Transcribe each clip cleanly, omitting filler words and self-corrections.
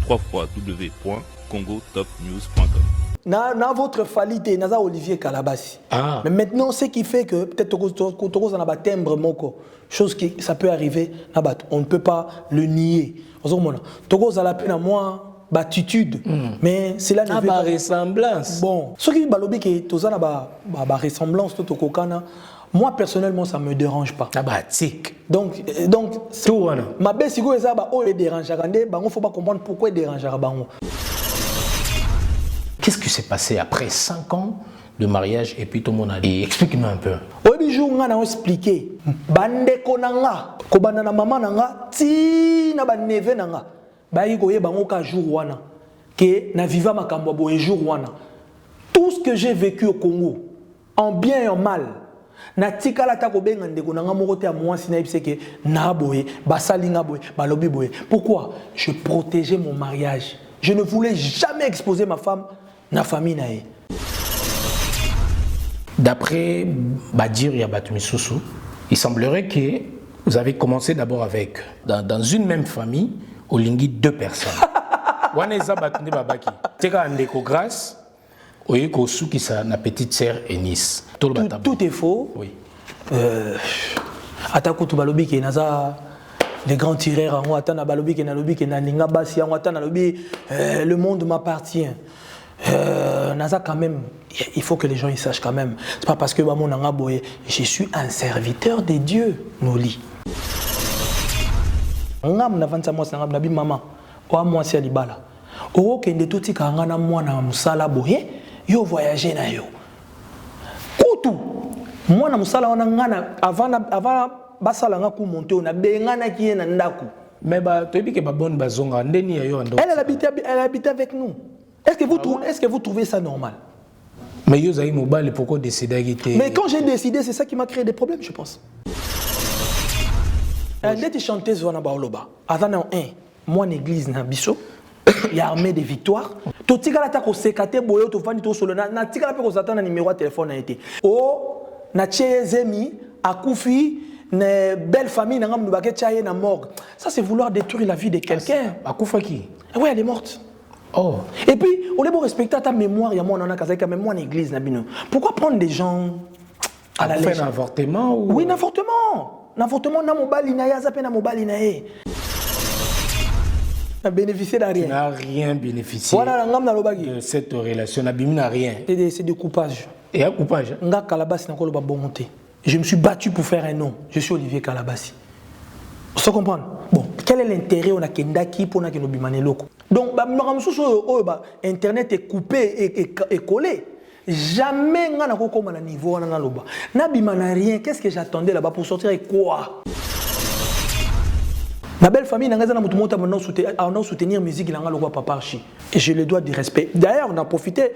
www.congotopnews.com. Dans votre qualité, naza Olivier Kalabassi. Mais maintenant, ce qui fait que peut-être on a un timbre moko, chose qui ça peut arriver, on ne peut pas le nier. Togo a la peine à moi. Attitude, mais c'est là ne veut pas ressemblance. Bon, ce qui balobi que tous na ba ressemblance tout au kana, moi personnellement ça me dérange pas. Donc tout ma belle sigo eza ba o dérange kande, bango faut pas comprendre pourquoi il dérange bango. Qu'est-ce qui s'est passé après 5 ans de mariage et puis tout le monde a dit explique-moi un peu. Obi jour nga na expliquer bande konanga ko bana na maman nanga ti na ba neve nanga. Tout ce que j'ai vécu au Congo, en bien et en mal, pourquoi? Je protégeais mon mariage. Je ne voulais jamais exposer ma femme, ma famille. D'après Badir Yabatumisusu, il semblerait que vous avez commencé d'abord avec, dans une même famille, au Lingui 2 personnes. Waneza Batunde Babaki. Teka Ndeko Grâce, Oyeko Souki sa na petite sœur Enis. Tout est faux. Oui. Atako tu balobi ke naza les grands tireurs en atana balobi ke na lobi ke na ninga basi en atana lobi le monde m'appartient. Naza quand même, il faut que les gens ils sachent quand même. C'est pas parce que mon nanga boye, je suis un serviteur de Dieu, Noli. Ngam na vanta moi ngam na bi mama o moi si alibala o kende toti ka ngana mwana musala boye yo voyager na yo kutu mwana musala wana ngana avant basala nga ku monter na bengana ki na ndaku mais ba toyebi ke ba bonne bazonga ndeni ya yo ndo elle habite avec nous. Est-ce que vous trouvez ça normal? Mais yo zaï mobile pourquoi décider quitter? Mais quand j'ai décidé, c'est ça qui m'a créé des problèmes, je pense. Dès chanteuse wana baoloba avant un moi l'église na biso il y a armée de victoires to tikala ta ko sekate boyo to fandi to solo na tikala pe ko zatana numéro de téléphone na été o na chezemi akufi ne belle famille na ngam nubake chaye na morgue. Ça c'est vouloir détruire la vie de quelqu'un. Akufa qui? Oui, elle est morte. Oh. Et puis on est bon respecter ta mémoire, il y a moi on a kasai quand même moi en église na bino. Pourquoi prendre des gens à la légère? Un avortement ou? Oui, un avortement. N'avortement na mobali na ya zape na mobali na e. Na bénéficié de rien. Tu n'as rien bénéficié. Voilà ngam na lobaki. De cette relation n'abimi n'a rien. C'est du coupage. Et un coupage. Nga Kalabassi na ko loba bonté. Je me suis battu pour faire un nom. Je suis Olivier Kalabassi. Vous comprenez? Bon, quel est l'intérêt on a kendaki pour na ke no bimane loko. Donc ba makamususu internet est coupé et collé. Jamais nga na ko na niveau na loba. Na bimana rien, qu'est-ce que j'attendais là-bas pour sortir avec quoi? Ma belle famille n'a pas de soutenir musique il a le papa Archi. Et je le dois du respect. D'ailleurs, on a profité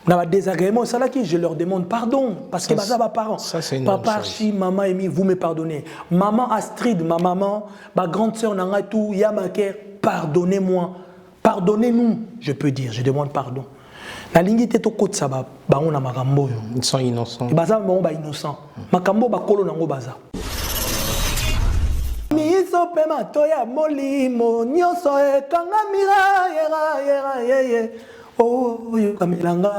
dans le désagrément, c'est là que je leur demande pardon parce que mes parents, papa Archi, maman Emi, vous me pardonnez. Maman Astrid, ma maman, ma grande sœur Nangatou, Yamaker, pardonnez-moi. Pardonnez-nous, je peux dire, je demande pardon. La ligne to côté ça ba on a makambo. Ils sont innocents. Baza ba innocent. Makambo ba kolo nango baza. Miso pe matoya molimo nyoso e kanga mira yera oh yo kamilanga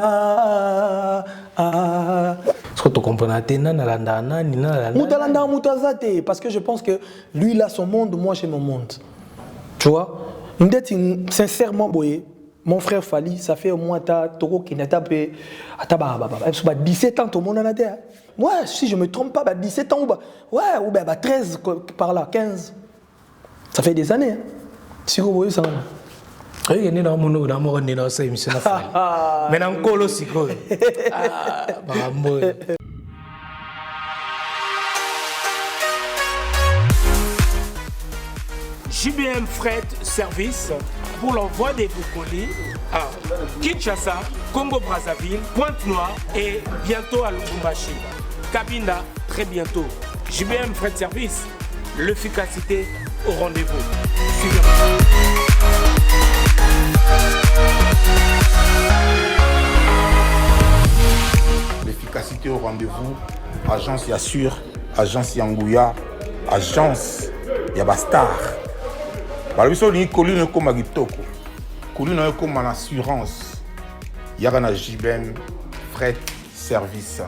Est-ce que tu comprends atena na landana ni na landa? Mutalanda mutazate parce que je pense que lui il a son monde, moi j'ai mon monde. Tu vois? Ndeti sincèrement boye. Mon frère Fali, ça fait au moins Toko qui n'a pas 17 ans, tout le monde en a dit. Ouais, si je ne me trompe pas, 17 ans ou 13 par là, 15. Ça fait des années. Si vous voyez ça. Oui, il y a un ça, mais un colo psycho. JBM Fret Service pour l'envoi des vos colis à Kinshasa, Congo-Brazzaville, Pointe-Noire et bientôt à Lubumbashi. Cabinda, très bientôt. JBM Fret Service, l'efficacité au rendez-vous. Suivez-moi. L'efficacité au rendez-vous, agence Yassur, agence Yangouya, agence Yabastar. Balobiso ni colline comme Magitoko. bakoli na comme en assurance. Il y a un JBM fret service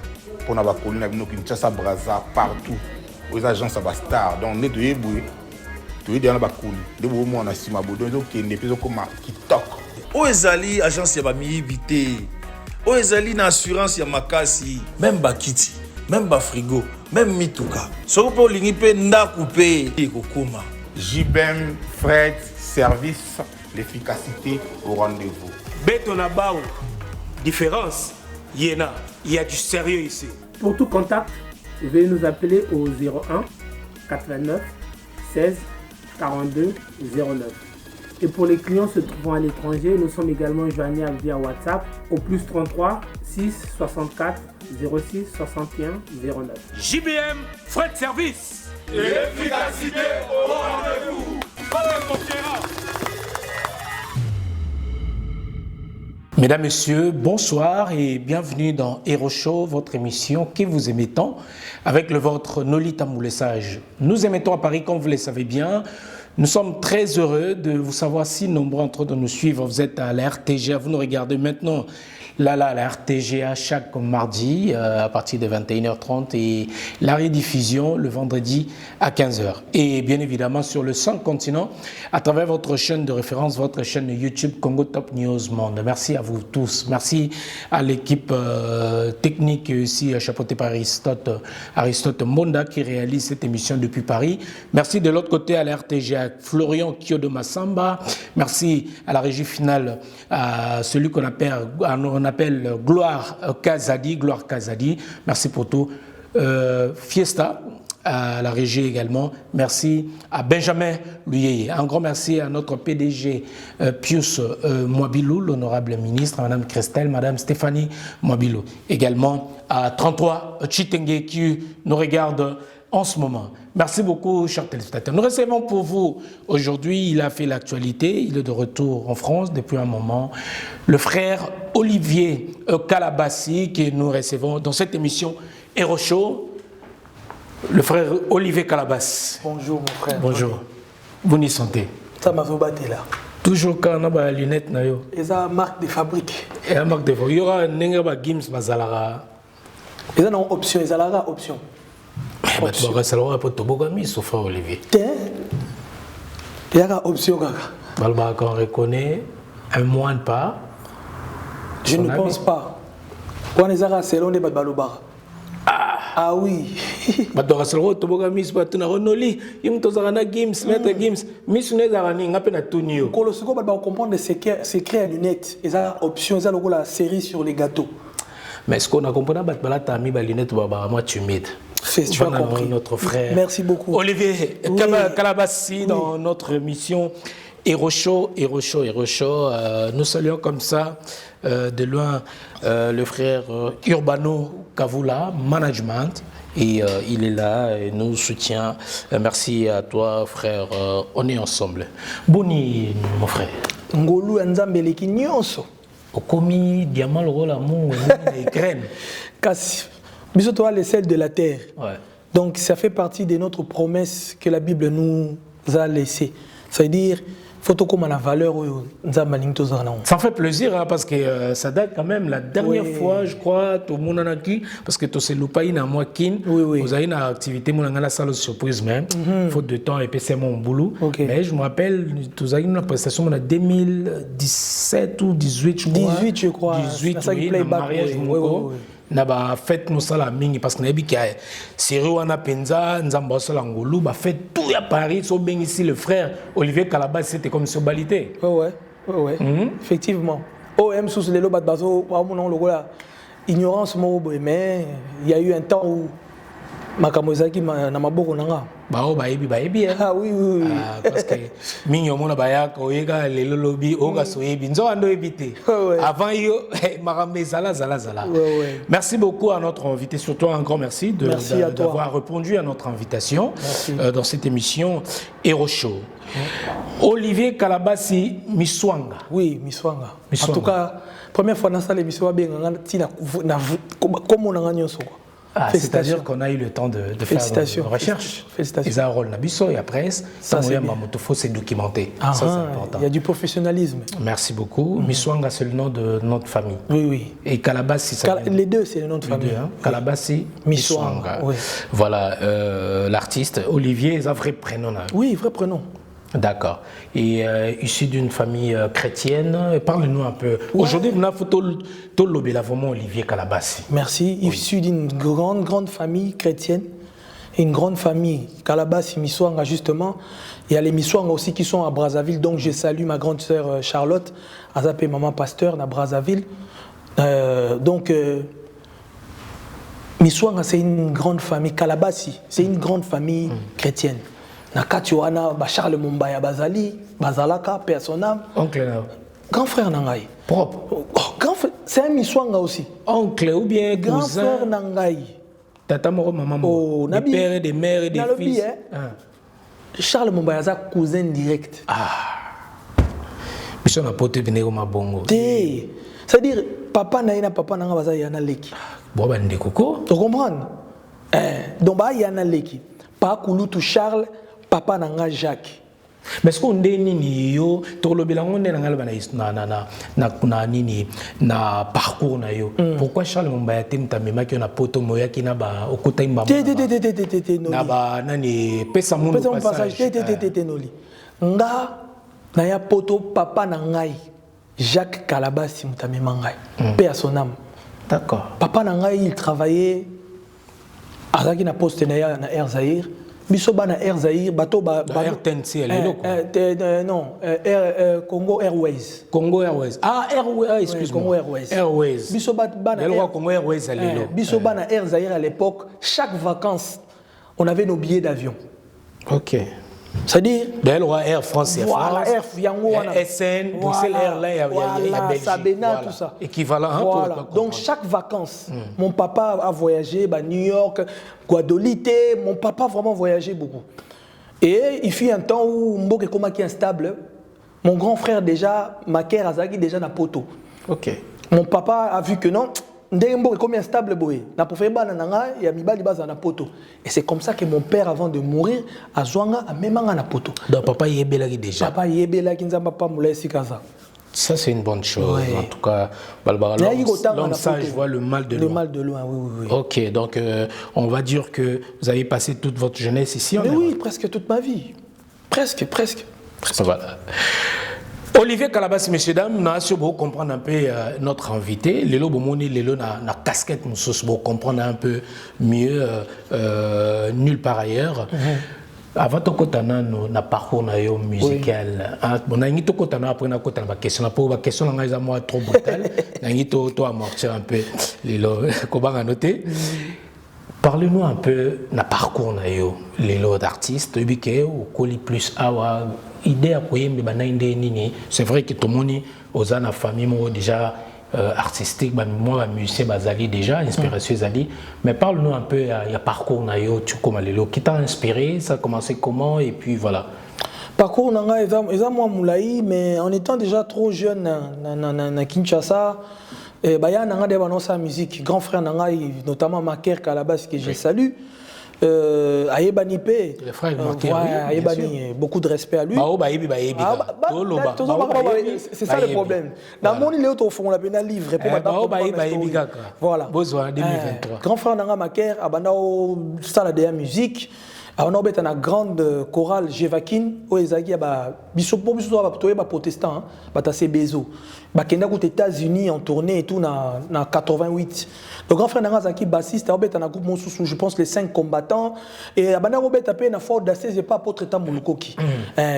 pour na bakoli na bino Kinshasa Brazza partout. Aux agences à Bastar donc on est de Eboué. Tu es dans la bakoli. De beau moi na sima bodo donc qui n'est pas comme TikTok. O ezali agence ya bamiyibite. O ezali na assurance ya makasi, même bakiti, même ba frigo, même mituka. Soko po lingi pe ndaku pe kokoma. JBM fret service, l'efficacité au rendez-vous. Béton à Bao, différence, Yéna, il y a du sérieux ici. Pour tout contact, veuillez nous appeler au 01 89 16 42 09. Et pour les clients se trouvant à l'étranger, nous sommes également joignables via WhatsApp au plus 33 6 64 06 61 09. JBM, frais de service. Et l'efficacité au rendez-vous. Mesdames, Messieurs, bonsoir et bienvenue dans Hero Show, votre émission que vous aimez tant, avec le vôtre Nolita Moulessage. Nous émettons à Paris, comme vous le savez bien. Nous sommes très heureux de vous savoir si nombreux entre eux de nous suivre. Vous êtes à la RTGA, vous nous regardez maintenant là, la RTGA chaque mardi à partir de 21h30 et la rediffusion le vendredi à 15h. Et bien évidemment sur le 100 continent à travers votre chaîne de référence, votre chaîne YouTube Congo Top News Monde. Merci à vous tous. Merci à l'équipe technique ici chapeautée par Aristote Monda qui réalise cette émission depuis Paris. Merci de l'autre côté à la RTGA Florian Kyodo Massamba. Merci à la régie finale, à celui qu'on appelle Gloire Kazadi. Merci pour tout. Fiesta à la régie également. Merci à Benjamin Luyeye. Un grand merci à notre PDG Pius Mwabilou, l'honorable ministre, à Madame Christelle, Madame Stéphanie Mwabilou. Également à 33 Chitenge qui nous regarde en ce moment. Merci beaucoup, chers téléspectateurs. Nous recevons pour vous aujourd'hui, il a fait l'actualité, il est de retour en France depuis un moment, le frère Olivier Kalabassi que nous recevons dans cette émission Hero Show. Le frère Olivier Kalabassi. Bonjour mon frère. Bonjour. Vous n'y sentez? Ça m'a fait battre là. Toujours quand on a les lunettes. Et ça marque de fabrique. Et la marque de fabrique. Il y aura un Gims Bazalara. Et ça une option, ils ont option. Il y a Olivier. Il y a une option. On reconnaît un mois de pas. Je ne pense pas. On est à Selon des Balobara. Ah oui. Comprendre les secrets à lunettes. Ils ont option, ils ont la série sur les gâteaux. Mais ce qu'on a compris, c'est que tu as mis lunettes, tu m'aides. Tu as compris. Notre frère. Merci beaucoup. Olivier Kalabassi dans notre émission Hero Show. Nous saluons comme ça de loin le frère Urbano Kavula, Management. Et il est là et nous soutient. Merci à toi, frère. On est ensemble. Boni, mon frère. Ngolu Nzambeleki nyonso. Okomi diamant le rôle amour et graines. Kasi biso toi les sels de la terre. Ouais. Donc ça fait partie de notre promesse que la Bible nous a laissée. Ça veut dire faut comme la valeur ça fait plaisir hein, parce que ça date quand même la dernière fois je crois tout le monde en a qui parce que tout c'est loupaï na moi kin vous avez une activité mon la salle surprise même faute de temps et puis c'est mon boulot mais je me rappelle vous avez une prestation en 2017 ou 18 je crois 18 oui, mariage na ba fête nous sala mingi parce que na biki série wana penza nzamba sala ngolu ba fête tout à Paris so ben ici le frère Olivier Kalabassi c'était comme sobalité ouais effectivement OM sous les lobat bazo wa mon logola ignorance mo mais il y a eu un temps où makamozaki na maboko nanga bao baebi ah oui parce que mingi omona bayaka oyeka lelo lobi oka soyebi nzo ando ebité avant yo makambe zala merci beaucoup à notre invité surtout un grand merci d'avoir répondu à notre invitation dans cette émission Hero Show. Olivier Kalabassi Miswanga. Oui, Miswanga. En tout cas, première fois dans ça l'émission benga tina comme on a nyonso quoi. C'est-à-dire qu'on a eu le temps de faire nos recherches. Félicitations. Ils ont un rôle Nabiso et après, ça il faut se documenter. Ça, c'est important. Il y a du professionnalisme. Merci beaucoup. Miswanga, c'est le nom de notre famille. Oui. Et Kalabassi, ça les deux, c'est le nom de famille. Kalabassi, Miswanga. Oui. Voilà, l'artiste. Olivier, c'est un vrai prénom. Oui, vrai prénom. D'accord. Et issu d'une famille chrétienne, parle-nous un peu. Aujourd'hui, on a photo vraiment Olivier Kalabassi. Merci. Issu d'une grande famille chrétienne, une grande famille Kalabassi, Miswanga justement. Il y a les Miswanga aussi qui sont à Brazzaville, donc je salue ma grande sœur Charlotte, Azapé maman pasteur à Brazzaville. Miswanga, c'est une grande famille. Kalabassi, c'est une grande famille chrétienne. Nakati wana Charles Mumbaya Bazali, Bazalaka, père son âme. Oncle. Grand frère Nangai. Propre. Grand frère, c'est un Miswanga aussi. Oncle ou bien grand cousin. Frère Nangai. Tata moro maman. Des pères et des mères et des fils. Charles Mumbaya c'est cousin direct. Mission a poté venir au Mabongo. C'est-à-dire papa na papa Nanga baza yana leki. Boba ndekoko. Tu comprends? Donc ba yana leki. Pas Kouloutou Charles, papa Nanga Jacques. Mais est-ce qu'on est ni yo, tout le bilan on est na parcours na yo. Pourquoi Charles Mumbaya tem tamema ki na poto moya ki na ba okota imba. Na ba nani pesa mundu passage. Noli. Nga na ya poto papa Nangai Jacques Kalabassi mutamema ngai. Paix à son âme. D'accord. Papa Nangai il travaillait Azaki na poste na Air Zahir, bisoba na Air Zahir, bateau Air TNC non, Congo Airways. Congo Airways. Airways, excuse-moi. Congo Airways. Airways. Bisoba na Congo Airways à l'élo. Bisoba na Air Zahir à l'époque, chaque vacances, on avait nos billets d'avion. OK. C'est-à-dire Air France, voilà, Air Yango, SN, Bruxelles Airlines, il y a Belgique. Sabena, tout ça. Équivalent. Voilà. Donc chaque vacances, mon papa a voyagé, New York, Guadeloupe, mon papa a vraiment voyagé beaucoup. Et il fut un temps où Mboke Koma qui est instable, mon grand frère déjà, Maker Azagi déjà na poto. OK. Mon papa a vu que non, Ndembo est comme instable boy. Na pofé bana nanga ya mibali baza na poto. Et c'est comme ça que mon père avant de mourir a zwanga a memanga na poto. Donc papa yebelaki déjà. Papa yebelaki nzamba papa moulay sikaza. Ça c'est une bonne chose. En tout cas, l'homme sage voit le mal de loin. Le mal de loin, oui. OK, donc on va dire que vous avez passé toute votre jeunesse ici en Europe. Oui, presque toute ma vie. Presque. Voilà. Olivier Kalabassi, messieurs, dames, nous allons comprendre un peu notre invité. Lelo Bomoni, Lelo na casquette, nous allons comprendre un peu mieux, nulle part ailleurs. Avant de kotana na parcours na yo musical, on a une kotana après na kotana ba question pour ba question na moi trop brutal, na ngi to amortir un peu Lelo ko ba noter. Parlez-nous un peu na parcours na yo Lelo d'artiste, ubike ou koli plus awa idée à quoi nini. C'est vrai que tout le monde aux ana famille moi déjà artistique, moi musicien bazali déjà inspiration zali, mais parle-nous un peu il y a parcours na yo tu comme Lelo qui t'a inspiré, ça a commencé comment et puis voilà. Parcours nanga eza moi moulaï mais en étant déjà trop jeune na Kinshasa baya nanga de banonsa musique grand frère nanga notamment Maker Kalabassi que je salue. Ayebani P. Le frère Ayebani, beaucoup de respect à lui. C'est ça le problème. Dans mon île, on a un livre pour voilà. Besoin 2023. Grand frère Nanga Maker, Abandao, salle de la musique. On a une grande chorale Jevakin, où ils ont bisopo protestant, c'est Bezo. Bakenda aux États-Unis en tournée et tout en 88. Le grand frère Nangazaki bassiste, il y a un groupe Monsousou, je pense les 5 combattants. Et Abana Robert a payé un fort d'assez, c'est pas apôtre Tam Mulukoki.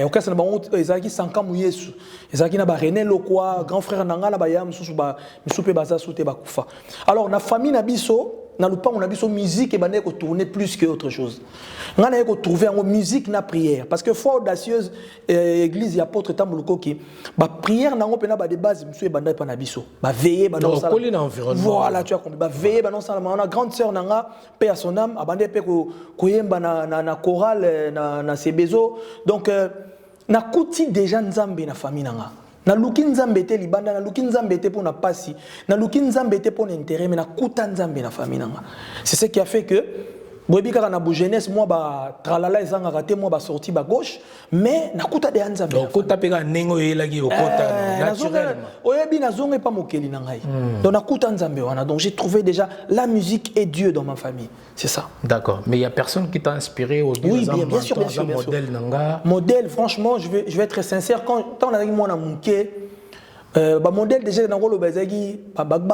Au cas où ils ont 5 ans, ils ont René Lokwa, grand frère Nangala Bayam, Missoupe Baza Souté Bakoufa. Alors, la famille Nabiso, on a vu son musique et on a tourner plus que autre chose. On a trouvé en musique na prière parce que fort audacieuse église apôtre Tambuluko qui ba prière na ngopena ba de base monsieur banda pa na biso ba veiller ba dans ça voilà tu as compris ba veiller ba dans ça on a grande sœur nanga paix à son âme abandé pe ko yemba na chorale na Sebezo donc na kuti déjà nzambe na famille nanga Na luki nzambe te libanda, na luki nzambe te pour na pasi, na luki nzambe te pour l'intérêt, mais na kuta nzambe na famille nanga. C'est ce qui a fait que boyebi kaka na bu jeunesse moi ba tralala ezanga raté moi ba sorti ba gauche, mais na kuta de nzambe. Donc kota peka nengo yelaki okota naturellement. Oyebi na zonga pas mokeli na ngai. Donc na kuta nzambe wana. Donc j'ai trouvé déjà la musique et Dieu dans ma famille. C'est ça. D'accord. Mais il y a personne qui t'a inspiré au oui, bien sûr. Modèle nanga. Modèle, franchement, je vais être très sincère. Quand on a dit moi na munké, modèle déjà dans le bazagi,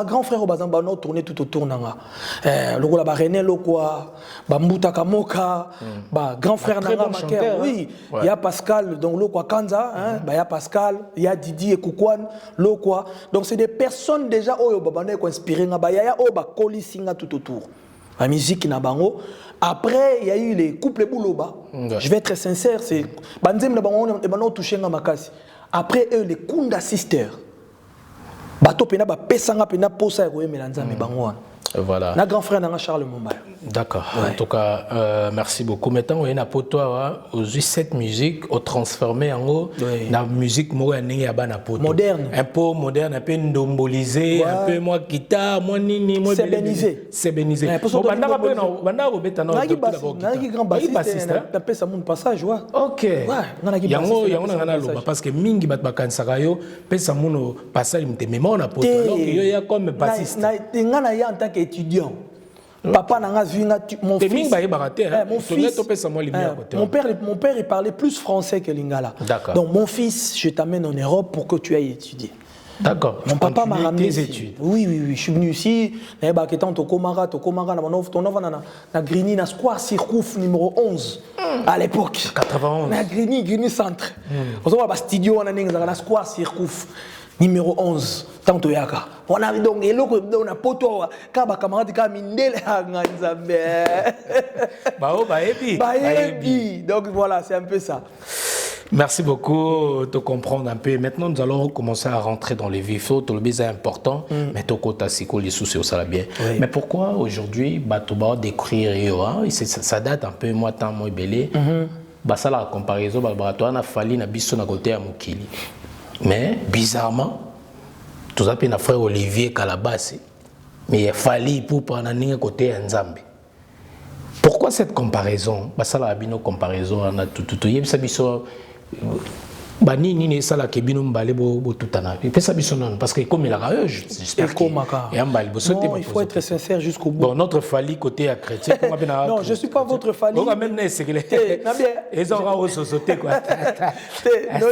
grand frère au bazan ba no tourner tout autour nanga. Le gola ba René Lokwa, ba Mbuta Kamoka, ba grand frère nanga Maker. Oui, il y a Pascal donc Lokwa Kanza, hein, il y a Pascal, il y a Didi et Koukouane, Lokwa. Donc c'est des personnes déjà oyo ba bana ko inspiré nga ba ya o ba koli singa tout autour. La musique na bango. Après, il y a eu les couples Bouloba. Je vais être très sincère, c'est banzem na bango et bana touché nga makasi. Après eux les Kunda Sisters. Bato pena ba pesanga pena posa ya koyemela nzambe bango wana. Voilà. Na grand frère nanga Charles Mombaya. D'accord. Ouais. En tout cas, merci beaucoup. Maintenant, on est pour toi, aujourd'hui cette musique, on transformé en haut la musique moderne. Un peu moderne, un peu ndombolisé, un peu moi guitare, moi nini, moi sébenisé. Sébenisé. Bon, banda robeta no. Nagi grand bassiste, tapé ça mon passage, ouais. OK. Ouais, yango na loba parce que mingi bat bakansaka yo, pesa mon passage mte mémoire na poto. Alors yo ya comme bassiste. Ngana ya en tant qu'étudiant. Papa n'a pas mon fils. Mon père il parlait plus français que lingala. Donc mon fils, je t'amène en Europe pour que tu ailles étudier. D'accord. Mon papa m'a ramené des études. Oui, je suis venu ici. Tokomara, na Grigny, na Square Sirkouf numéro 11 à l'époque. 91. Na Grigny centre. On a un studio na Square Sirkouf. Numéro 11, tanto yaka. On a donc on a poto kaba camarade ka mindele nzambe. Baebi. Donc voilà, c'est un peu ça. Merci beaucoup de comprendre un peu. Maintenant, nous allons commencer à rentrer dans les vifs. Tout le est important, mais tout côté siko les soucis ça va bien. Mais pourquoi aujourd'hui batoba décrire ça date un peu moi tant moi belé. Bah ça la comparaison laboratoire na fali na biso na côté à Mokili. Mais bizarrement, tout ça c'est frère Olivier Calabas, mais il fallait pour prendre un côté Nzambe. Pourquoi cette comparaison? Bah ça la bino comparaison on a tout y ça biso bah ni ça la ke bino mbalé bo tutana. Et puis ça biso non parce que comme il a j'espère que il faut être sincère jusqu'au bout. Bon notre fali côté à chrétien non, je suis pas votre fali. On va même c'est que les ont société quoi. Non,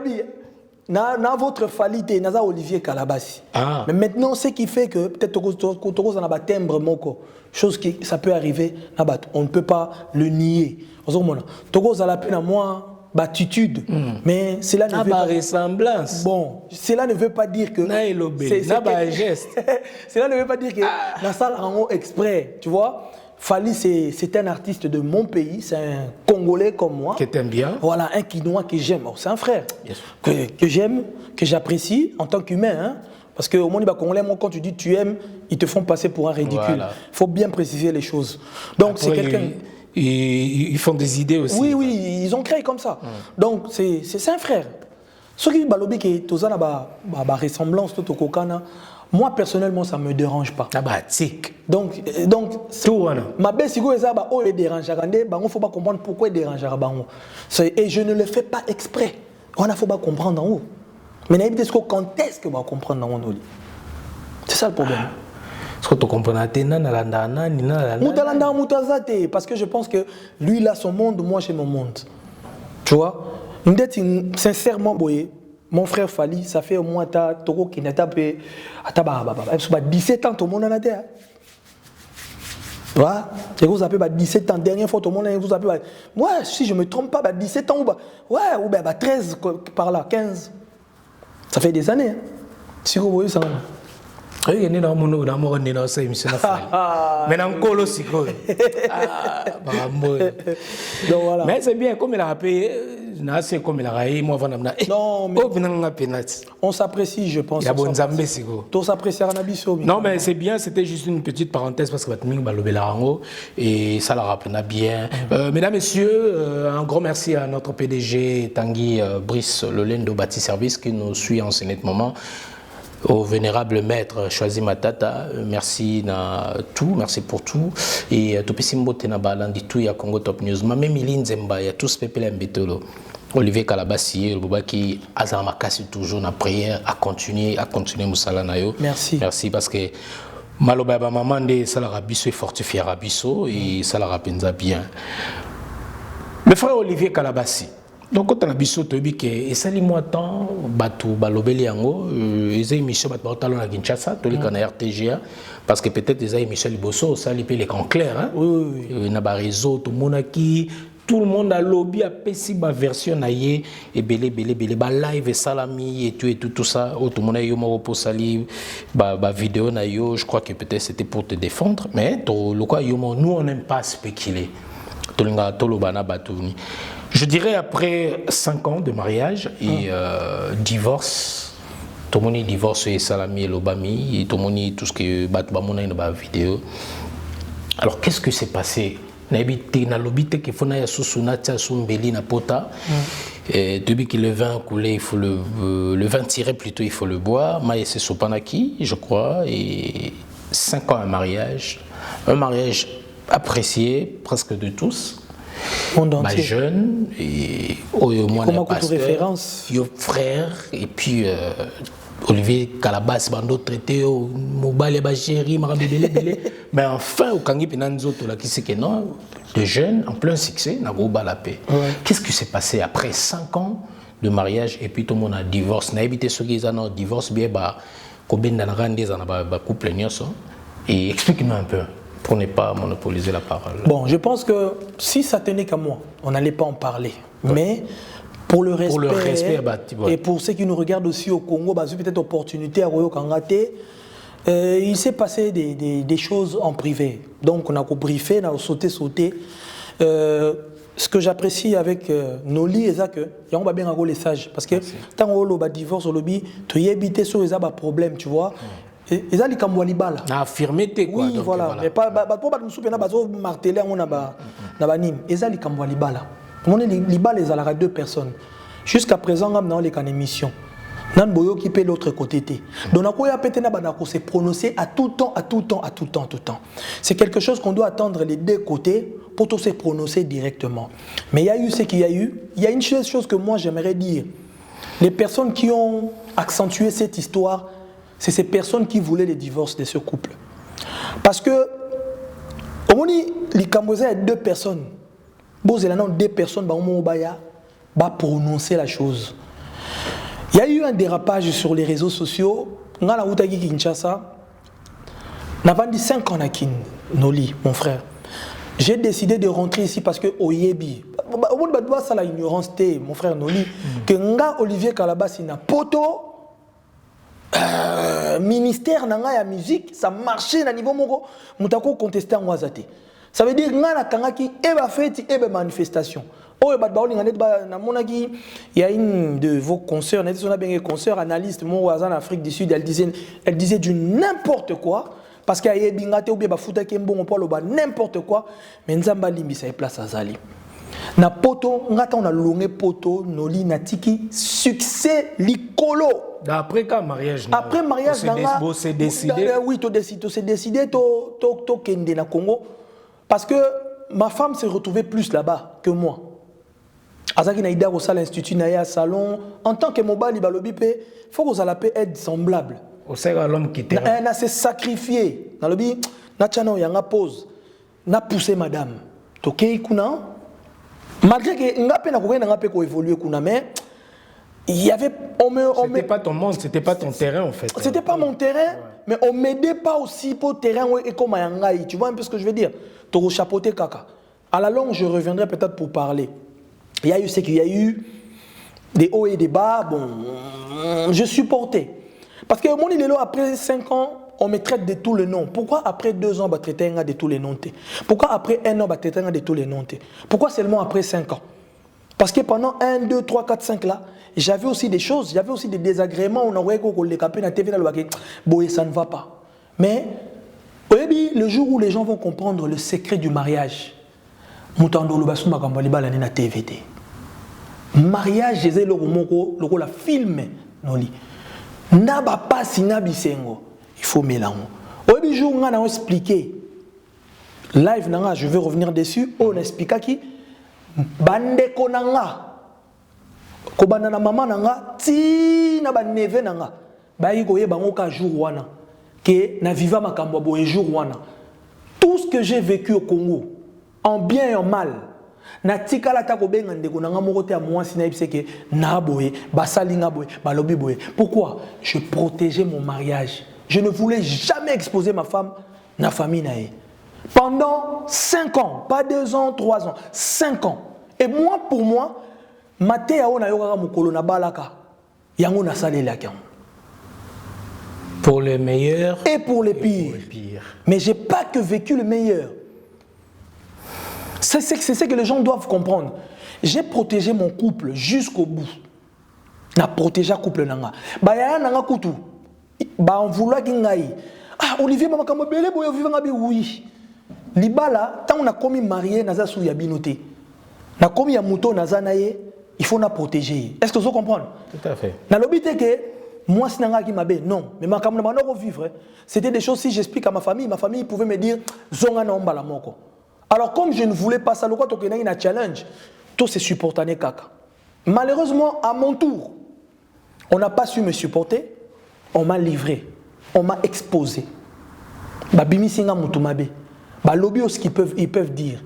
ils na votre falité, naza Olivier Calabasi. Mais maintenant, ce qui fait que peut-être qu'on a un timbre moko, chose qui ça peut arriver, on ne peut pas le nier. Togo a la peine à moi, attitude, mais cela ne veut pas ressemblance. Bon, cela ne veut pas dire que geste. Cela ne veut pas dire que na salle en exprès, tu vois. Fali, c'est un artiste de mon pays, c'est un Congolais comme moi. Que t'aimes bien. Voilà, un Kinois que j'aime. C'est un frère que j'aime, que j'apprécie en tant qu'humain. Hein, parce qu'au monde Congolais, moi, quand tu dis tu aimes, ils te font passer pour un ridicule. Il faut bien préciser les choses. Donc c'est quelqu'un... Ils font des idées aussi. Oui, ils ont créé comme ça. Donc c'est un frère. Ce qui balobi que tout ça na ressemblance tout au kokana. Moi, personnellement, ça ne me dérange pas. Donc ma belle sigo ça ba o dérange il faut pas comprendre pourquoi il dérange et je ne le fais pas exprès. On a faut pas comprendre en haut. Mais quand est-ce que va comprendre en haut? C'est ça le problème. Est-ce que tu comprends parce que je pense que lui il a son monde, moi j'ai mon monde. Tu vois? Sincèrement boyé. Mon frère Fali, ça fait au moins Toko qui n'a pas 17 ans, tout le monde en a été. Voilà. Et vous avez 17 ans, dernière fois, tout le monde vous avez. Moi, si je ne me trompe pas, 17 ans ou 13 par là, 15. Ça fait des années. Si vous voyez ça. Il y a des gens qui ont fait émission. Mais mais c'est bien, comme il a rappelé, c'est comme la raï, moi, non, mais on s'apprécie, je pense. Il y a bon Zambé, c'est quoi. Tout s'apprécie à Nabiso. Non, mais c'est bien, c'était juste une petite parenthèse parce que et ça la rappelle bien. Mesdames, Messieurs, un grand merci à notre PDG Tanguy Brice Lolendo Bâti Service qui nous suit en ce moment. Au vénérable maître Choisi Matata, merci pour tout. Et Topesimbo Tenabalandi, tout, il y a Congo Top News. Même Miline Zemba, il y a tous Pépé Mbetolo. Olivier Kalabassi, le Bobaki, Azamakasi, toujours na prière, à continuer Moussala Nayo. Merci. Merci parce que Maloba Mamande, ça la biso et fortifié Rabiso, et ça la rapenza bien. Le frère Olivier Kalabassi. Donc, quand on a biso tobi que et ça moi tant batu balobeli yango les émissions batu talon à Kinshasa tous les canaux RTGA parce que peut-être les émissions liboso ça les les camps clairs hein oui na ba réseau tout monaki tout le monde a lobby a pessi ba version naie et belé ba live salami et tout ça tout le monde a eu mo pour sali ba vidéo na yo je crois que peut-être c'était pour te défendre mais to le quoi yo nous on n'aime pas spéculer to linga to lo bana batuni. Je dirais après 5 ans de mariage et divorce, tout le monde divorce et salami et l'obami, et tout le monde tout ce que batbamona dans la vidéo. Alors qu'est-ce que s'est passé? N'habité na lobité qu'il faut na susuna tia sumbeli na pota. Et depuis que le vin coulé, il faut le vin tiré plutôt, il faut le boire. Maïe c'est sopanaki, je crois, et 5 ans un mariage apprécié presque de tous. Ma jeune et moi référence frère et puis Olivier Calabas bando traité au mobile ba chéri mais enfin au kangi penanzo to la qui c'est que non de jeunes en plein succès na go ba la paix. Qu'est-ce qui s'est passé après 5 ans de mariage et puis tout le monde a divorce na évité ceux qui ont divorce bien ba ko benda na rande za na ba couple nyoso et explique-nous un peu pour ne pas monopoliser la parole. Bon, je pense que si ça tenait qu'à moi, on n'allait pas en parler. Ouais. Mais pour le respect et pour ceux qui nous regardent aussi au Congo, peut-être opportunité à Royo Kangate, il s'est passé des choses en privé. Donc on a briefé, on a sauté. Ce que j'apprécie avec Noli, c'est que on va bien les sages. Parce que tant qu'on a divorce au lobby, tu y habites sur les problèmes, tu vois. Ils ont dit qu'on libala. Affirmé quoi. Oui, voilà. Mais pas pour nous soutenir, pas marteler on a ba nim. Ils ont dit qu'on libala. On est libala les à 2 personnes. Jusqu'à présent on dans les émissions. Nan boyo qui paie l'autre côté. Donc on a pété na banako se prononcer à tout temps. C'est quelque chose qu'on doit attendre les 2 côtés pour tout se prononcer directement. Mais il y a eu ce qu'il y a eu. Il y a une chose que moi j'aimerais dire. Les personnes qui ont accentué cette histoire, c'est ces personnes qui voulaient le divorce de ce couple. Parce que, au moment où les Cambodgiens ont 2 personnes, il y a 2 personnes qui vont prononcer la chose. Il y a eu un dérapage sur les réseaux sociaux. On a Kinshasa. On a vendu 5 ans à Kin, Noli, mon frère. J'ai décidé de rentrer ici parce que Oyebi, au bout de ça la ignorance, mon frère Noli, que Nga Olivier Kalabas n'a poto. Ministère nanga ya musique ça marchait na niveau moko mutako contester en wazate ça veut dire ngana kangaki eba fête eba manifestation oh ba baoli ngane ba na monaki il y a une de vos consoeurs net on a bien consoeur analyste mon en Afrique du Sud elle disait du n'importe quoi parce qu'il y a bingate ou bien ba futa kembongo polo ba n'importe quoi mais nzamba limbi ça place azali na poto ngata on a longé poto Noli natiki succès likolo. Après quand mariage après mariage c'est décidé. Oui, c'est décidé to kende na Congo parce que ma femme s'est retrouvée plus là-bas que moi. Azaki na ida au salle institut na ya salon en tant que mobile balobi pe faut que ça la paix être semblable. Au sein à l'homme qui na s'est sacrifié. Na lobi na chano yanga pose na pousser madame. Tokei kuna malgré que ngape na ko ngape ko évoluer kuna mais il y avait c'était pas ton monde, c'était pas ton terrain en fait. C'était pas mon terrain, mais on m'aidait pas aussi pour le terrain et comme Ayangaï. Tu vois un peu ce que je veux dire? Toro chapeauté kaka. À la longue, je reviendrai peut-être pour parler. Il y a eu ce qu'il y a eu des hauts et des bas. Bon, je supportais. Parce que mon île après 5 ans, on me traite de tous les noms. Pourquoi après 2 ans, on va traiter un gars de tous les noms? Pourquoi après 1 an, on va traiter un gars de tous les noms? Pourquoi seulement après 5 ans? Parce que pendant 1, 2, 3, 4, 5 là, j'avais aussi des choses, j'avais aussi des désagréments. On aurait les capés dans la TV, bon, ça ne va pas. Mais le jour où les gens vont comprendre le secret du mariage, mariage, j'ai le film. Naba pas sinabisengo. Il faut mélanger. Au jour où on a expliqué, live, je vais revenir dessus, on explique qui bande konanga. Kobana na mama nanga ti na ba neve nanga ba yi koye bango ka jour wana ke na viva makambo boye jour wana tout ce que j'ai vécu au Congo en bien et en mal na tikala ta ko benga ndeko nanga moko te moi sina ibse ke na boye basalinga boye balobi boye. Pourquoi? Je protégeais mon mariage. Je ne voulais jamais exposer ma femme na famille nae. Pendant 5 ans, pas 2 ans, 3 ans, 5 ans. Et moi pour moi pour les meilleurs et pour les pires. Mais je n'ai pas que vécu le meilleur. C'est ce que les gens doivent comprendre. J'ai protégé mon couple jusqu'au bout. Na protégé le couple nanga. Ba ya nanga kutu. Ba on vouloir kingai. Ah Olivier mama kamo bele boyo vivanga bi oui. Libala tant on a commis marié naza sou ya binoté. Na commis ya muto naza naye. Il faut la protéger. Est-ce que vous comprenez? Tout à fait. Dans l'obité que moi, c'est un qui m'a dit non, mais ma camarade m'a vivre. C'était des choses, si j'explique à ma famille pouvait me dire zonga na ombala moko. Alors comme je ne voulais pas ça, le quoi tokenai na challenge, tout c'est supportané kaka. Malheureusement, à mon tour, on n'a pas su me supporter, on m'a livré, on m'a exposé. Ba bimi singa mutumabe. Ba lobby ce qu'ils peuvent dire.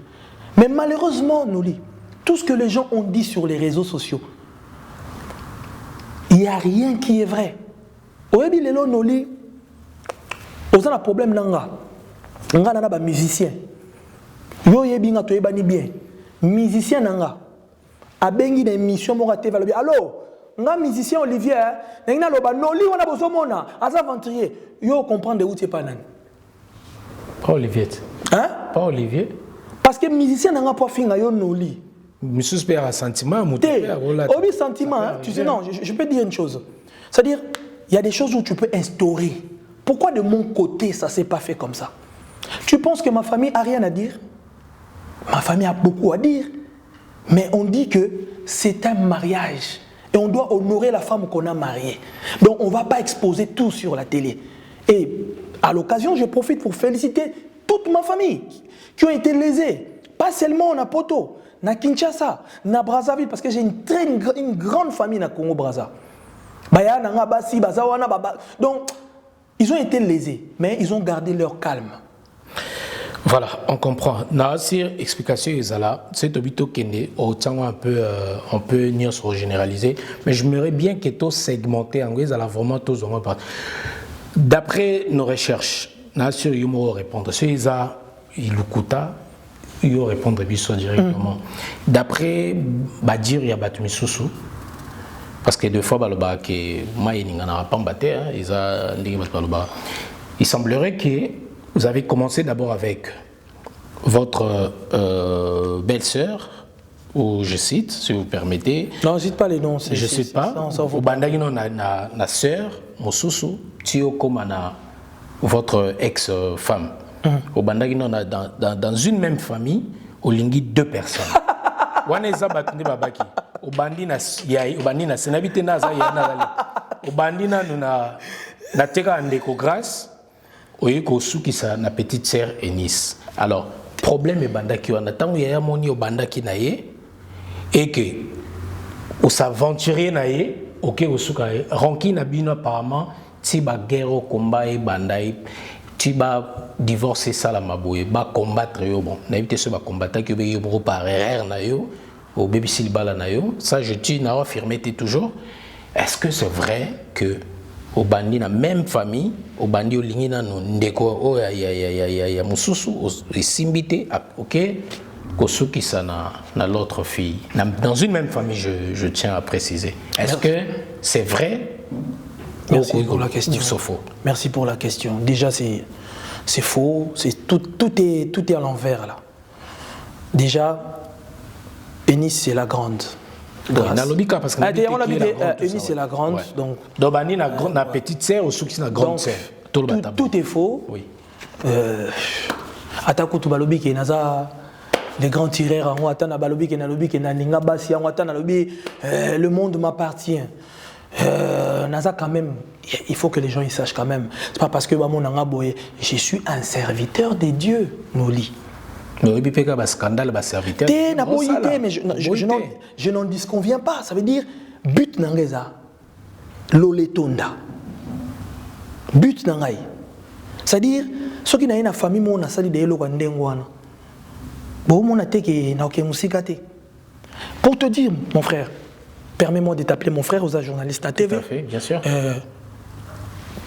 Mais malheureusement, nous li tout ce que les gens ont dit sur les réseaux sociaux, il n'y a rien qui est vrai. Oyebi lelo noli, on a un problème nanga. Nga nana ba musicien. Yo yebi nga toyebani bien. Musicien nanga. Abengi na émission moko TV lobi. Allô, nga musicien Olivier, na loba noli wana bozomona, asa aventurier. Yo comprendre où tu pas nan. Pas Olivier. Hein? Pas Olivier. Parce que musicien nanga pas finga yo noli. Monsieur Spère a sentiment, Obi sentiment, hein, tu sais, non, je peux dire une chose. C'est-à-dire, il y a des choses où tu peux instaurer. Pourquoi de mon côté, ça ne s'est pas fait comme ça? Tu penses que ma famille n'a rien à dire? Ma famille a beaucoup à dire. Mais on dit que c'est un mariage. Et on doit honorer la femme qu'on a mariée. Donc on ne va pas exposer tout sur la télé. Et à l'occasion, je profite pour féliciter toute ma famille qui ont été lésés. Pas seulement en Apoto. Na Kinshasa, na Brazzaville, parce que j'ai une grande famille na Congo-Brazza. Donc, ils ont été lésés, mais ils ont gardé leur calme. Voilà, on comprend. Nasir, explication Isala, c'est Obito Kende, autant un peu généralisé, mais j'aimerais bien que tout segmenté en Isala vraiment tous on va. D'après nos recherches, Nasir Yumo répondre. C'est Isa Ilukuta. Il faut répondre directement. D'après Badir Yabatumi Soussou, parce que deux fois, il semblerait que vous avez commencé d'abord avec votre belle-sœur, ou je cite, si vous permettez. Non, je ne cite pas les noms. Je ne cite pas. Au bandagino, na sœur, mon Soussou, Tio Komana, votre ex-femme. Au bandagino, dans une même famille, au lingui 2 personnes. Waneza batunde babaki. Au bandina yayi, au bandina senabite naza yana. Au bandina nous na teka ndeko grâce. Oyeko sukisa na petite sœur Enis. Alors problème e bandaki wana tangu yaya moni au bandaki na ye et que au s'aventurer na ye, OK au suka ranki na bino apparemment tiba guerre au combat et bandai tiba divorcer ça la maboye ba combattre yo bon na éviter ce ba combattre que yo bro par erreur na yo au baby silbala na yo ça je dis na affirmer toujours. Est-ce que c'est vrai que au bandi na même famille au bandi au lingina no ndeko o ya mususu o simbité OK kosuki sana na l'autre fille dans une même famille je tiens à préciser. Est-ce que c'est vrai? Merci pour la question. Merci pour la question. Déjà, c'est faux. Tout est à l'envers là. Déjà, Enis c'est la grande. Nalobika parce que Eunice c'est la grande, donc. Donc bani na petite sœur ou souki na grande sœur. Tout est faux. Oui. Atako tu balobi ki naza les grands tireurs en atana balobi ki na lobi ki na ninga basi en atana lobi le monde m'appartient. Naza quand même, il faut que les gens ils sachent quand même. C'est pas parce que mon nanga boye, je suis un serviteur de Dieu, Noli. Mais oui, puis un scandale, un serviteur. Mais je n'en disconviens pas. Ça veut dire but nangeza, loletonda. But nangay. C'est-à-dire ceux qui n'ont une famille, mon a sali de elo kandengwana. Bon, mon a teke na oke musikate. Pour te dire, mon frère. Permets-moi de t'appeler mon frère aux journalistes à TV. Tout à fait, bien sûr.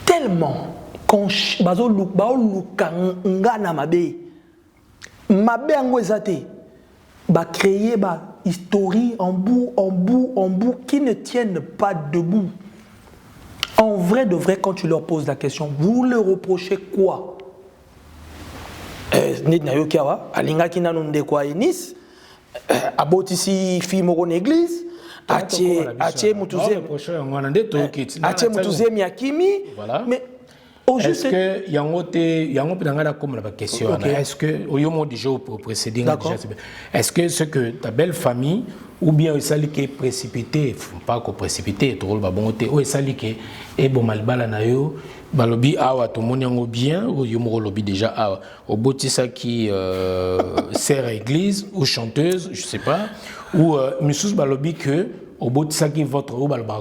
Tellement quand bazo lukanga mabe angwezate ba créer ba histoires en bout qui ne tiennent pas debout. En vrai de vrai, quand tu leur poses la question, vous leur reprochez quoi? Nidnayokiawa alinga kina nonde kwa Eunice abotisi fi moko église. Atie Mutuzemi Yakimi. Mais est-ce que yango pedanga comme la question est-ce que au yomo déjà au précédent est-ce que ce que ta belle famille ou bien ça qui est précipité pas que précipité trop le babonté ou ça qui est bon malbala na yo balobi awa to moni yango bien ou yomo lobi déjà awa au botisa qui sert à église ou chanteuse je sais pas ou Moussous balobi que au bout de ça qui votre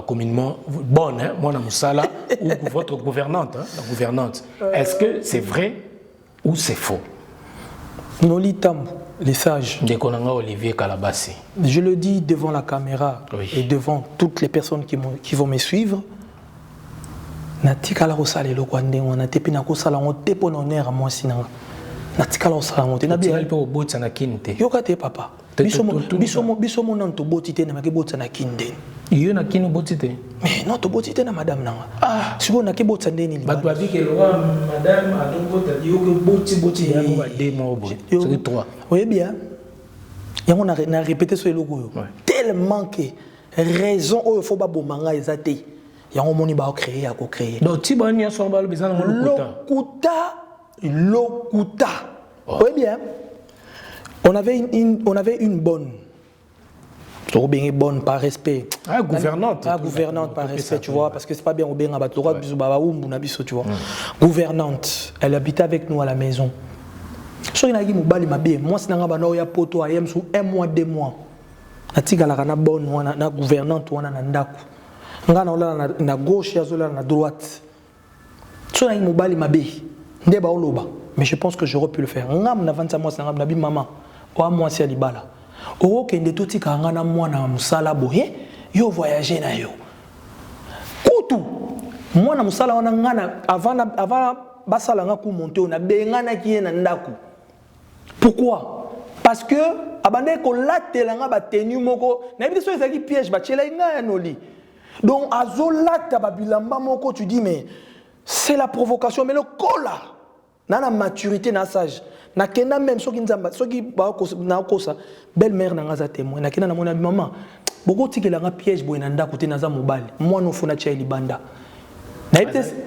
communément bonne hein moi na musala ou votre gouvernante hein, la gouvernante est-ce que c'est vrai ou c'est faux? Noli Tambo, les sages de Konanga Olivier Kalabassi, je le dis devant la caméra et devant toutes les personnes qui vont me suivre, natikala kosala eloko ndengo na tepi na kosala ngo tepo na honneur à moi sinanga natikala kosala ngo te na bien pe obotsa na kinte yokate papa bisomo non to botite na make botsa na kinde iyo na kino botite mais non to botite na madame nanga siko na ke botsa ndeni ba to abike lo madame adongo ta yo ke boti ya ba demo bo c'est trois oui bien yango na répéter so eloko yo tellement que raison oyo faut ba bomanga ezate yango moni ba créer ya ko créer donc ti bani ya so ba lo bizana lokuta oui bien on avait une bonne bonne par respect. Gouvernante. Gouvernante par respect, tu vois, parce que c'est pas bien au bien à tu vois. Gouvernante, elle habitait avec nous à la maison. Moi, c'est un poto à sous un mois, 2 mois. Na bonne, na gouvernante, na gauche, na droite. Mais je pense que j'aurais pu le faire. Maman. Moi c'est libala o kende toti kanga na mwana musala boye yo voyager na yo kutu mwana musala wana ngana avant basala nga ku monter on a bengana ki na ndaku pourquoi parce que abande ko latela nga ba tenu moko na biso so ezaki piège ba chela nga noli donc azolata ba bilamba moko tu dis mais c'est la provocation mais le kola na la maturité na sage na kena même soki nzamba soki ba ko na kosa belle-mère na ngaza témoin na kena na mona maman boko tikela nga piège boy na ndako te naza mobali moi no fona tcha libanda na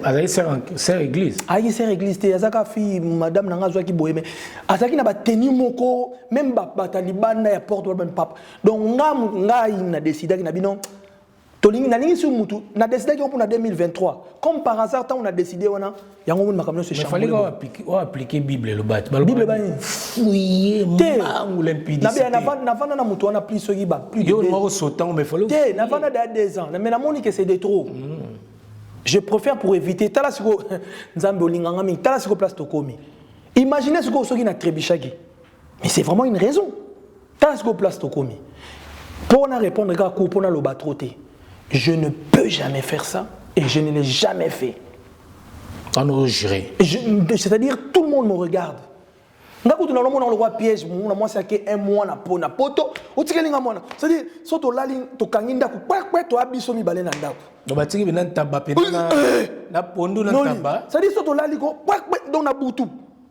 avec sœur église sœur église te azaka fi madame na ngaza ki boy mais azaki na ba tenue moko même ba talibanda ya porte même papa donc ngai na décider na bino tolingi na lingi sur mutu na décider qu'on pour 2023 comme par hasard tant on a décidé on a yango mon makamno se chambre. Il fallait appliquer Bible le bat. Bible ba fouiller mangu l'impudicité. Na vana na mutu on a plus ce qui ba plus. Yo mo sautant mais fallait. Té na vana da 2 ans mais na moni que c'est de trop. Je préfère pour éviter tala siko nzambe olinganga mi tala siko place to komi. Imaginez ce que soki na trebichaki. Mais c'est vraiment une raison. Tala siko place to komi. Pour na répondre ga ko pour na lo batroté. Je ne peux jamais faire ça et je ne l'ai jamais fait. C'est-à-dire tout le monde me regarde. Quand tu as le roi piège, moi c'est un mois na poto. C'est-à-dire soto lali to kanginda ku to abiso mi balena ndako. Do batiki bena tamba pena na pondo na tamba. C'est-à-dire soto lali ko donc na butu.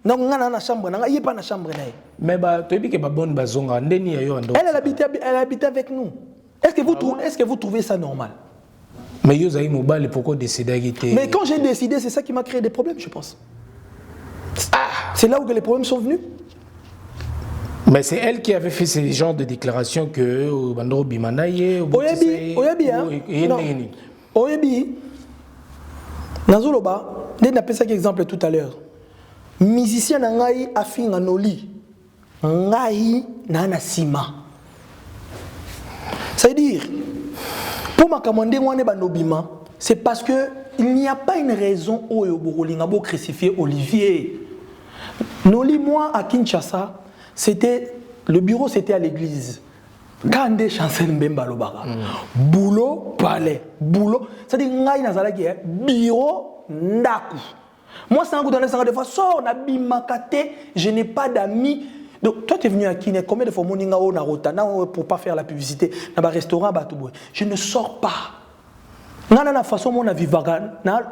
Na ngana na chambre na yepa na chambre na. Mais ba to ebike ba bonne bazonga ndeni yo ndo. Elle habite avec nous. Est-ce que vous trouvez ça normal? Mais Yosaï Mobile, pourquoi décider d'arrêter? Mais quand j'ai décidé, c'est ça qui m'a créé des problèmes, je pense. C'est là où les problèmes sont venus. Mais c'est elle qui avait fait ce genre de déclaration que Bandoro Bimanaye, Oyebi, non. Oyebi, Nazoloba, j'ai appelé ça exemple tout à l'heure. Musicien nangai afi nganoli, ngai nana sima. C'est-à-dire, pour ma commande wane banobima, c'est parce que il n'y a pas une raison où Oyoborolingabo crucifier Olivier. Noli, moi à Kinshasa, le bureau c'était à l'église. Kande chancel Mbemba Lobara. Boulot, palais. Boulot. C'est-à-dire, ngai nazalaki, bureau, ndaku. Moi, c'est un coup de fois, sors, nabi makate, je n'ai pas d'amis. Donc, toi, tu es venu à Kiné, combien de fois moninga o narotana pour pas faire la publicité dans un restaurant, je ne sors pas. La façon mon avis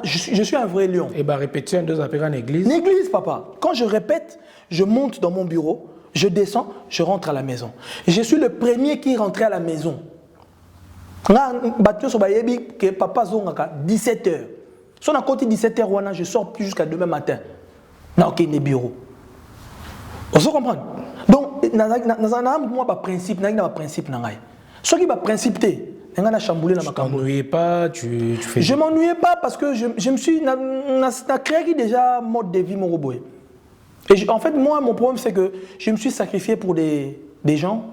je suis un vrai lion. Et bah répéter un deux après en église. L'église, papa. Quand je répète, je monte dans mon bureau, je descends, je rentre à la maison. Et je suis le premier qui est rentré à la maison. Que papa zonga 17h. Si on a côté 17h, je sors plus jusqu'à demain matin. Dans le bureau. On se comprend. Donc, moi, pas principe, pas principe. Ce qui est principe, je ne m'ennuyais pas, je m'ennuyais pas parce que je me suis créé déjà mode de vie mon robot. Et en fait, moi, mon problème, c'est que je me suis sacrifié pour des gens,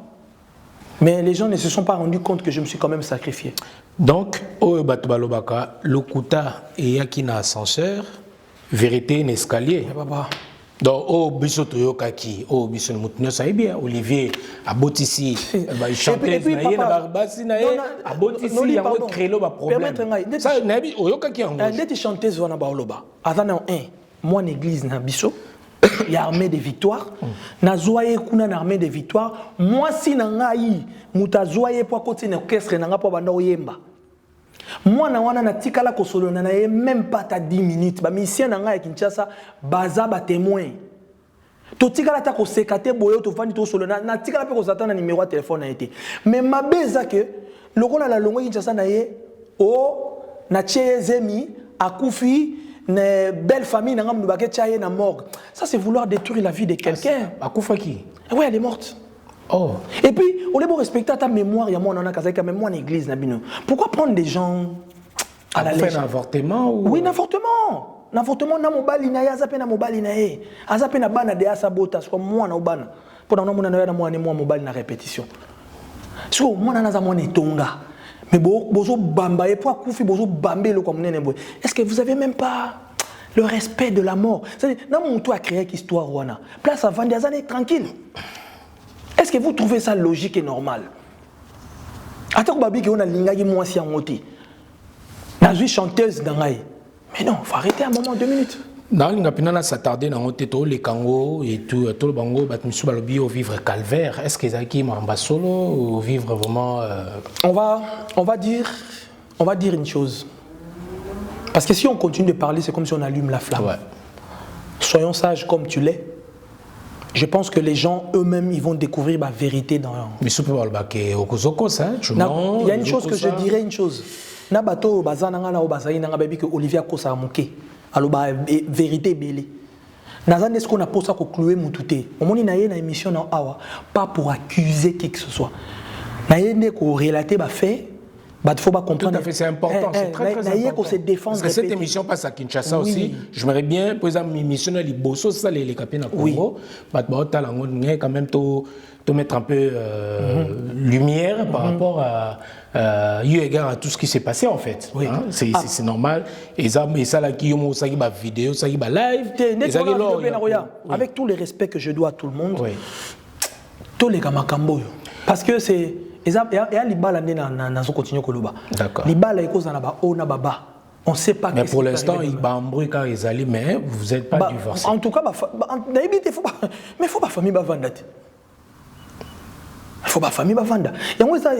mais les gens ne se sont pas rendus compte que je me suis quand même sacrifié. Donc, au Batubalobaka, le Kuta et Yakina ascenseur, vérité un escalier. Donc, au Bissoto Yokaki, au Bissoto Moutinho, ça est bien. Olivier, à Botissi, chanteuse, à Botissi, il y a un autre créneau, un problème. Ça, Nabi, au Yokaki en gauche. Dès que chanteuse, on a Baoloba. Avant, moi, en église, na Bisso, il y a armée de victoires. Na Zoye, kuna na armée de victoires. Moi, si na ngai, muta Zoye, pour côté orchestre, na nga pour banda oyemba. Moi, na tikala kosolo na même pas ta 10 minutes. Ba musicien na nga ya Kinshasa, baza ba témoin. To tikala ta ko sekate boyo to fandi to solo na tikala pe ko zatana numéro de téléphone na été. Mais ma beza que lokola la longo Kinshasa na ye o na chezemi akufi une belle famille na ngam nubake chaye na morgue. Ça c'est vouloir détruire la vie de quelqu'un. Akufa qui? Oui, elle est morte. Oh. Et puis, on est bon respecter ta mémoire, il y a moi on a quand même moi en église Nabino. Pourquoi prendre des gens à la légère? Un avortement ou... Oui, un avortement. Un avortement na mobali na ya zape na mobali na e. Azape na bana de asabota comme moi na obana. Pour na mona na moi mobali na répétition. So moi na za moi netonga. Mais bozo bamba et pour koufi bozo bambé le comme nene boy. Est-ce que vous avez même pas le respect de la mort? C'est-à-dire, na mon toi créer une histoire wana. Place à vendre des années tranquille. Est-ce que vous trouvez ça logique et normal? Attends que babi on a lingagi moi si en oti. Na suis chanteuse d'angai. Mais non, faut arrêter un moment 2 minutes. Dans l'ingapina s'attarder dans tout les kango et tout le bango batmisu balobi au vivre calvaire. Est-ce que zaki mamba solo ou vivre vraiment on va dire une chose. Parce que si on continue de parler, c'est comme si on allume la flamme. Ouais. Soyons sages comme tu l'es. Je pense que les gens eux-mêmes, ils vont découvrir ma vérité dans... Mais il y a une chose que je dirais, une chose. Nabato bazana na obazayi na baby que Olivier Kosa muke. Alors ba vérité belé. Nazan est-ce qu'on a posé ko clouer mututé. Au moment na na émission na awa pas pour accuser qui que ce soit. Na yende ko relater ba fait. Il faut pas comprendre. Tout à fait, c'est important, c'est très important. Parce que cette émission passe à Kinshasa aussi. J'aimerais bien, par exemple, l'émission de Liboso, ça, les capines à Congo, quand même te mettre un peu lumière par rapport à eu égard à tout ce qui s'est passé en fait. Oui. Hein? C'est normal. Et ça, là, qui ont ça, qui vidéo, ça, qui live. Avec tout le respect que je dois à tout le monde, tous les Gamakambo, parce que c'est et libala na continuer koloba. D'accord. Libala iko za na ba ona baba. On sait pas. Mais pour l'instant, il va embrouiller quand ils allaient, mais vous n'êtes pas divorcé. En tout cas, mais faut pas famille bavanda. Faut pas famille bavanda. Yango ça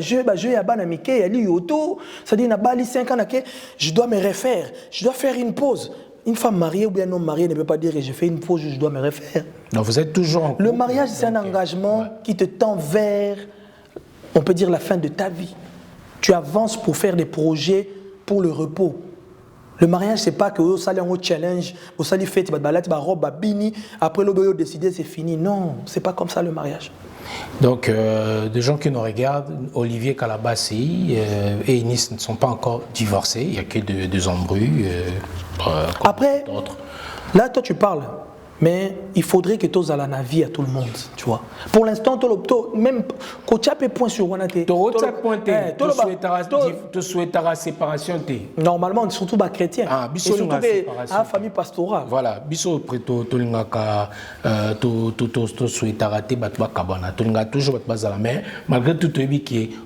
jeu ya bana mike ya li yoto, ça dit na bali 5 ans que je dois me refaire, je dois faire une pause. Une femme mariée ou bien un homme marié ne peut pas dire que j'ai fait une pause, je dois me refaire. Donc vous êtes toujours en couple. Le mariage, c'est un engagement qui te tend vers on peut dire la fin de ta vie. Tu avances pour faire des projets pour le repos. Le mariage, c'est pas que vous allez en challenge, vous allez faire une robe, bini, après vous décidez c'est fini. Non, c'est pas comme ça le mariage. Donc, des gens qui nous regardent, Olivier Kalabassi et Inis ne sont pas encore divorcés, il n'y a que deux embrouilles. Après, là, toi tu parles, mais il faudrait que tu aies la vie à tout le monde, tu vois. Pour l'instant, même quand tu as un point sur Wanate, tu souhaiteras séparation. Normalement, surtout les chrétiens. Et surtout la famille pastorale. Voilà, biso preto tolingaka to souhaitera te batba kabana. Tolinga toujours batba la mais malgré tout que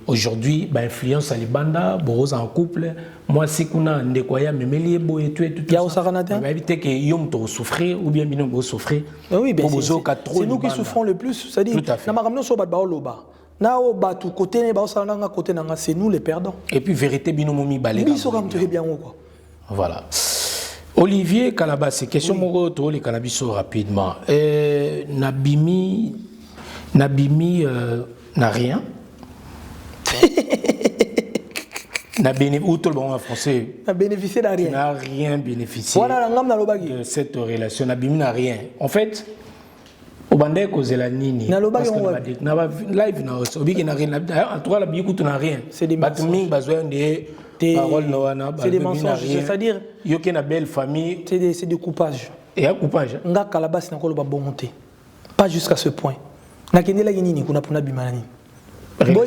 aujourd'hui ba influence à libanda, boros en couple, moi si kuna ndekoya memeli boye tout et tout. Ya osaranate. Mais éviter que yom to souffrir ou bien bino bo souffrir. Oui, bien c'est nous qui souffrons le plus, c'est-à-dire na makamno so batba loba. Na o batu côté ba osalanga côté nanga, c'est nous les perdants. Et puis vérité bino momi balé. Biso comme tu es bien quoi. Voilà. Olivier Kalabassi, question moko to les cannabis rapidement. Nabimi n'a rien. N'a bénéficié de rien. N'a rien bénéficié de cette relation. Nabimi n'a rien. En fait, au bandé cause la nini. Live na obiki na rien. En tout cas la biku tu n'a rien. C'est des mensonges. C'est des mensonges. C'est-à-dire il y a une belle famille. C'est des coupages. Et un coupage. Nga Kalabassi n'a pas bonté. Pas jusqu'à ce point. Nakende la nini kuna puna bimanani. Une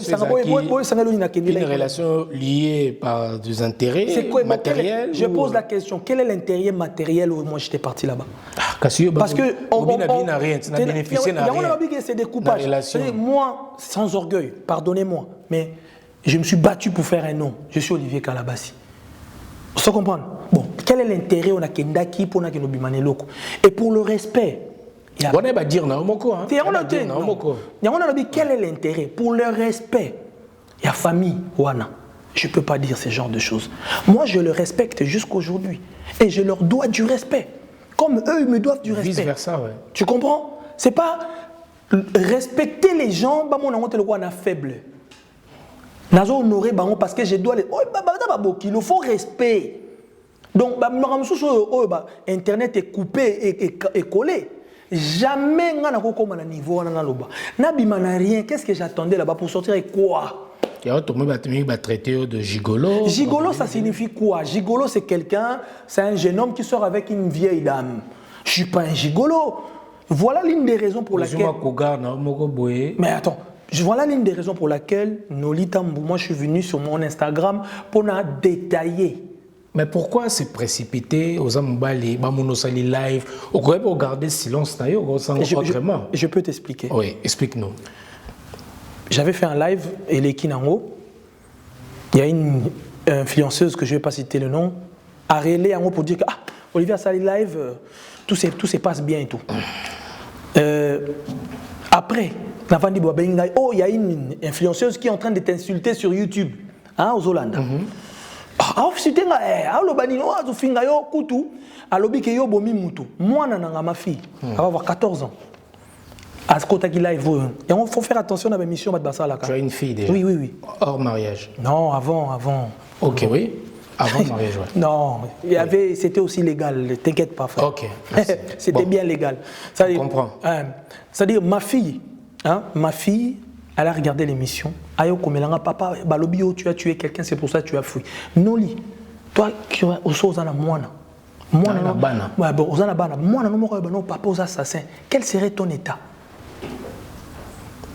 relation liée par des intérêts matériels. Je pose la question, quel est l'intérêt matériel où moi j'étais parti là-bas? Parce que c'est des coupages. Moi, sans orgueil, pardonnez-moi, mais je me suis battu pour faire un nom. Je suis Olivier Kalabassi. Vous comprenez? Bon, quel est l'intérêt on a kendaki pour que nous bimane loko? Et pour le respect. On va dire quel est l'intérêt? Pour le respect, il y a famille, Wana. Je ne peux pas dire ce genre de choses. Moi, je le respecte jusqu'aujourd'hui. Et je leur dois du respect. Comme eux, ils me doivent du respect. Vice-versa, ouais. Tu comprends? C'est pas respecter les gens, on a faible. Nazo honoré parce que je dois les. Il faut respect. Donc, Internet est coupé et collé. Jamais on n'a pas de niveau n'a rien. Qu'est-ce que j'attendais là-bas pour sortir avec quoi? Traité de gigolo. Gigolo, ça signifie quoi? Gigolo, c'est quelqu'un, c'est un jeune homme qui sort avec une vieille dame. Je suis pas un gigolo. Voilà l'une des raisons pour laquelle. Mais attends, voilà l'une des raisons pour laquelle Nolita Mbou, moi je suis venu sur mon Instagram pour détailler. Mais pourquoi se précipiter aux Amoubalé, Bamonosali live, au quoi pour garder silence autrement? Je peux t'expliquer. Oui, explique-nous. J'avais fait un live et les Kinango, il y a une influenceuse que je ne vais pas citer le nom, a relé en haut pour dire que Olivier Sali live, tout se passe bien et tout. Après, il y a une influenceuse qui est en train de t'insulter sur YouTube, aux Hollandais. Moi, ma fille, elle va avoir 14 ans. Il faut faire attention à l'émission. Tu as une fille déjà? Oui. Hors mariage? Non, avant. Ok, oui. Avant le mariage, ouais. Non, c'était aussi légal, t'inquiète pas, frère. Ok. C'était bien légal. Je comprends. C'est-à-dire, ma fille, elle a regardé l'émission. Ayo komelanga papa, balobio, tu as tué quelqu'un, c'est pour ça que tu as fui. Noli, toi qui es au Zana Moana. Moana bana. Ouais, bon, Zana bana. Moana no moko bano papa aux assassins. Quel serait ton état?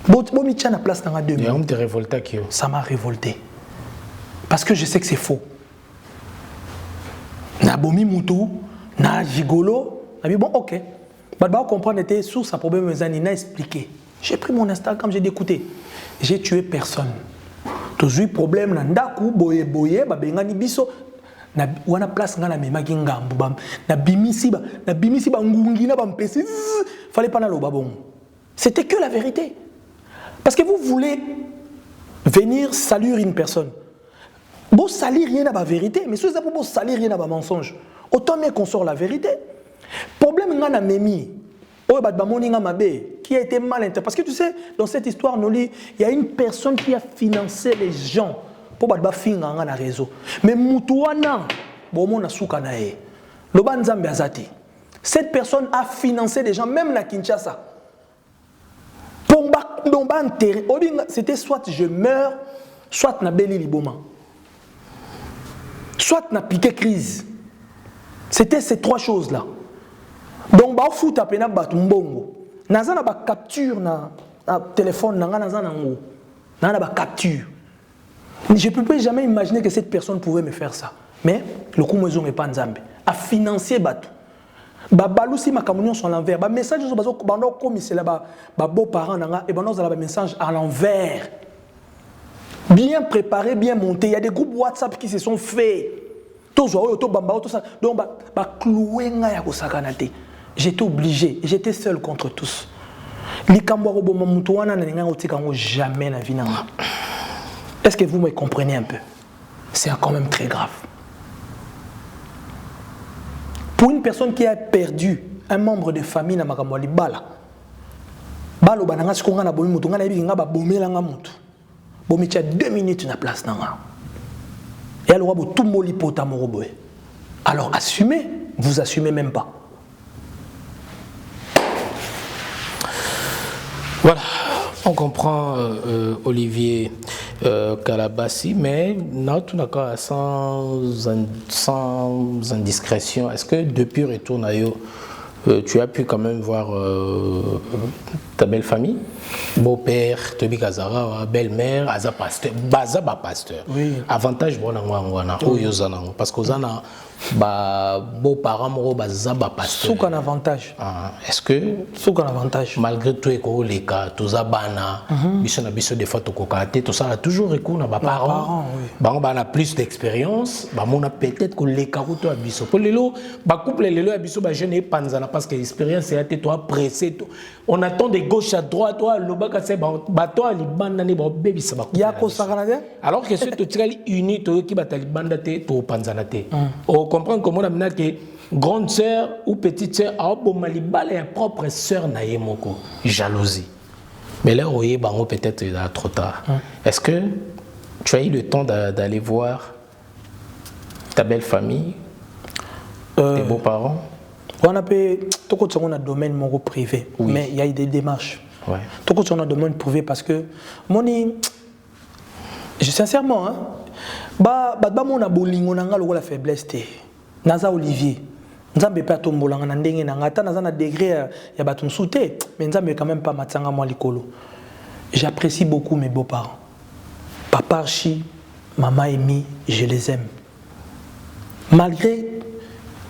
Bomi tient la place dans la 2000. Et on te révolté qui? Ça m'a révolté. Parce que je sais que c'est faux. Na bomi moutou, na gigolo, na dit bon OK. Badba comprendre était sous sa problème zanina expliqué. J'ai pris mon Instagram, j'ai dit écoutez, j'ai tué personne. Toujours problème na ndaku boye babengani biso na wana place ngana memaki ngambu na bimisi ba ngungi na ba mpesi fallait pas na loba bon. C'était que la vérité. Parce que vous voulez venir salir une personne. Bon salir rien à la vérité, mais si ça pour salir rien à la mensonge. Autant mieux qu'on sort la vérité. Problème ngana memi. Oh ba moninga mabe. qui a été mal interprété. Parce que tu sais, dans cette histoire, Noli, il y a une personne qui a financé les gens pour faire un réseau. Mais Moutouana, bon, cette personne a financé des gens, même à Kinshasa. C'était soit je meurs, soit na beli liboma, soit na piqué crise. C'était ces trois choses-là. Donc, bah, fout à peine bat mbongo. Nazana ba capture na téléphone, nazana ba capture. Je ne peux jamais imaginer que cette personne pouvait me faire ça. Mais le coup maison est pas nzambe. A financer batou. Ba balusi ma communion sur l'envers. Ba message sur bazo bando comme c'est là ba beaux parents nanga et bando ba message à l'envers. Bien préparé, bien monté. Il y a des groupes WhatsApp qui se sont faits. Tout ça. Donc ba clouer nga ya kosakanate. J'étais obligé, j'étais seul contre tous. Jamais la vie. Est-ce que vous me comprenez un peu? C'est quand même très grave. Pour une personne qui a perdu un membre de famille, na makamwali bala. Balo bananga sikonga na bomi mutu nga na yebi nga ba bomela nga mutu. Bomi tia 2 minutes na place nanga. Et alors tout moli pota moroboe. Alors assumez, vous assumez même pas. Voilà, on comprend Olivier Kalabassi, mais sans indiscrétion, est-ce que depuis retour Nayo, tu as pu quand même voir ta belle famille, beau-père, Tobi Kazara, belle-mère, Aza pasteur, Bazaba pasteur. Oui. Avantage bon parce que Zana beaux-parents moro Bazaba pasteur. Sous un avantage. Est-ce que sous un avantage malgré tout éco les cas, tous abana, biso na biso des fois to kokate, tout ça a toujours recours na ba parents. Ba on a plus d'expérience, ba mon a peut-être que les carottes à biso. Pour les lots, ba couple les lots à biso ba jeune panzana parce que l'expérience est toi pressé. On attend de gauche à droite, toi le baka c'est ba toi li banda ni ba baby ça ba. Ya ko sakanade. Alors que ce to tikali uni to ki ba talibanda te to panzana te. On comprend comment on a que grande sœur ou petite sœur a malibale et propre sœur naïe moko jalousie. Mais là oui bango peut-être il a trop tard. Est-ce que tu as eu le temps d'aller voir ta belle famille, tes beaux-parents? On a un domaine privé, oui. Mais il y a eu des démarches. Ouais. On a un domaine privé parce que sincèrement, mon abolingo nanga la faiblesse te. Naza Olivier, nzambe pa tombolanga na ndenge na ngata naza na degré ya batum souté, mais nzambe quand même pas matsanga moi likolo. J'apprécie beaucoup mes beaux-parents. Papa Archi, maman Amy, je les aime. Malgré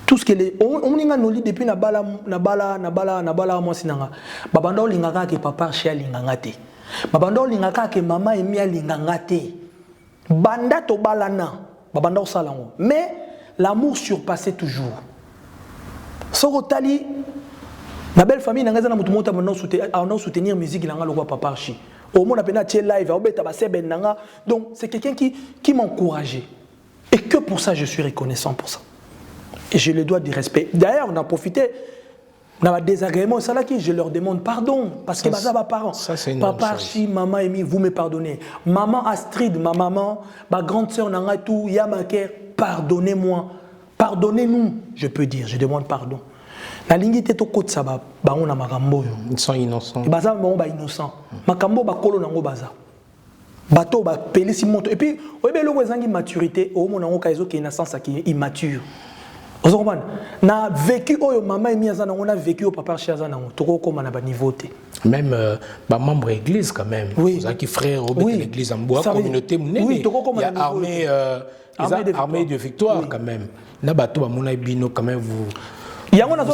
tout ce que les on ninga noli depuis na bala moi sinanga. Babanda olingaka ke papa Archi alinganga te. Babanda olingaka ke maman Amy alinganga te. Banda to balana, babanda osalango. Mais l'amour surpassait toujours. Sorotali, ma belle famille n'a pas soutenir musique il papa Archi. Au moins on a live, donc c'est quelqu'un qui m'encourageait. Et que pour ça je suis reconnaissant pour ça. Et je le dois du respect. D'ailleurs on a profité. Dans le désagrément, c'est là que je leur demande pardon. Parce que ça, parents. Papa Archi, maman Amy, vous me pardonnez. Maman Astrid, ma maman, ma grande sœur Nangatou, Yamaker, pardonnez-moi. Pardonnez-nous, je peux dire. Je demande pardon. La ligne était au côté de ça, ils sont innocents. Ils sont innocents. Makambo ba kolo nango baza. Bateau ba peli si monte. Et puis, au bel le maturité, au mon nango kaizo qui est innocence qui est immature. On a vécu au maman et miazana, on a vécu au papa chiazana, tout comme on a niveau. Même membre de l'église quand même. Oui. Vous avez frère de l'église en bois, communauté oui, il y a armée de victoire quand même. Na bateau mon bino quand même vous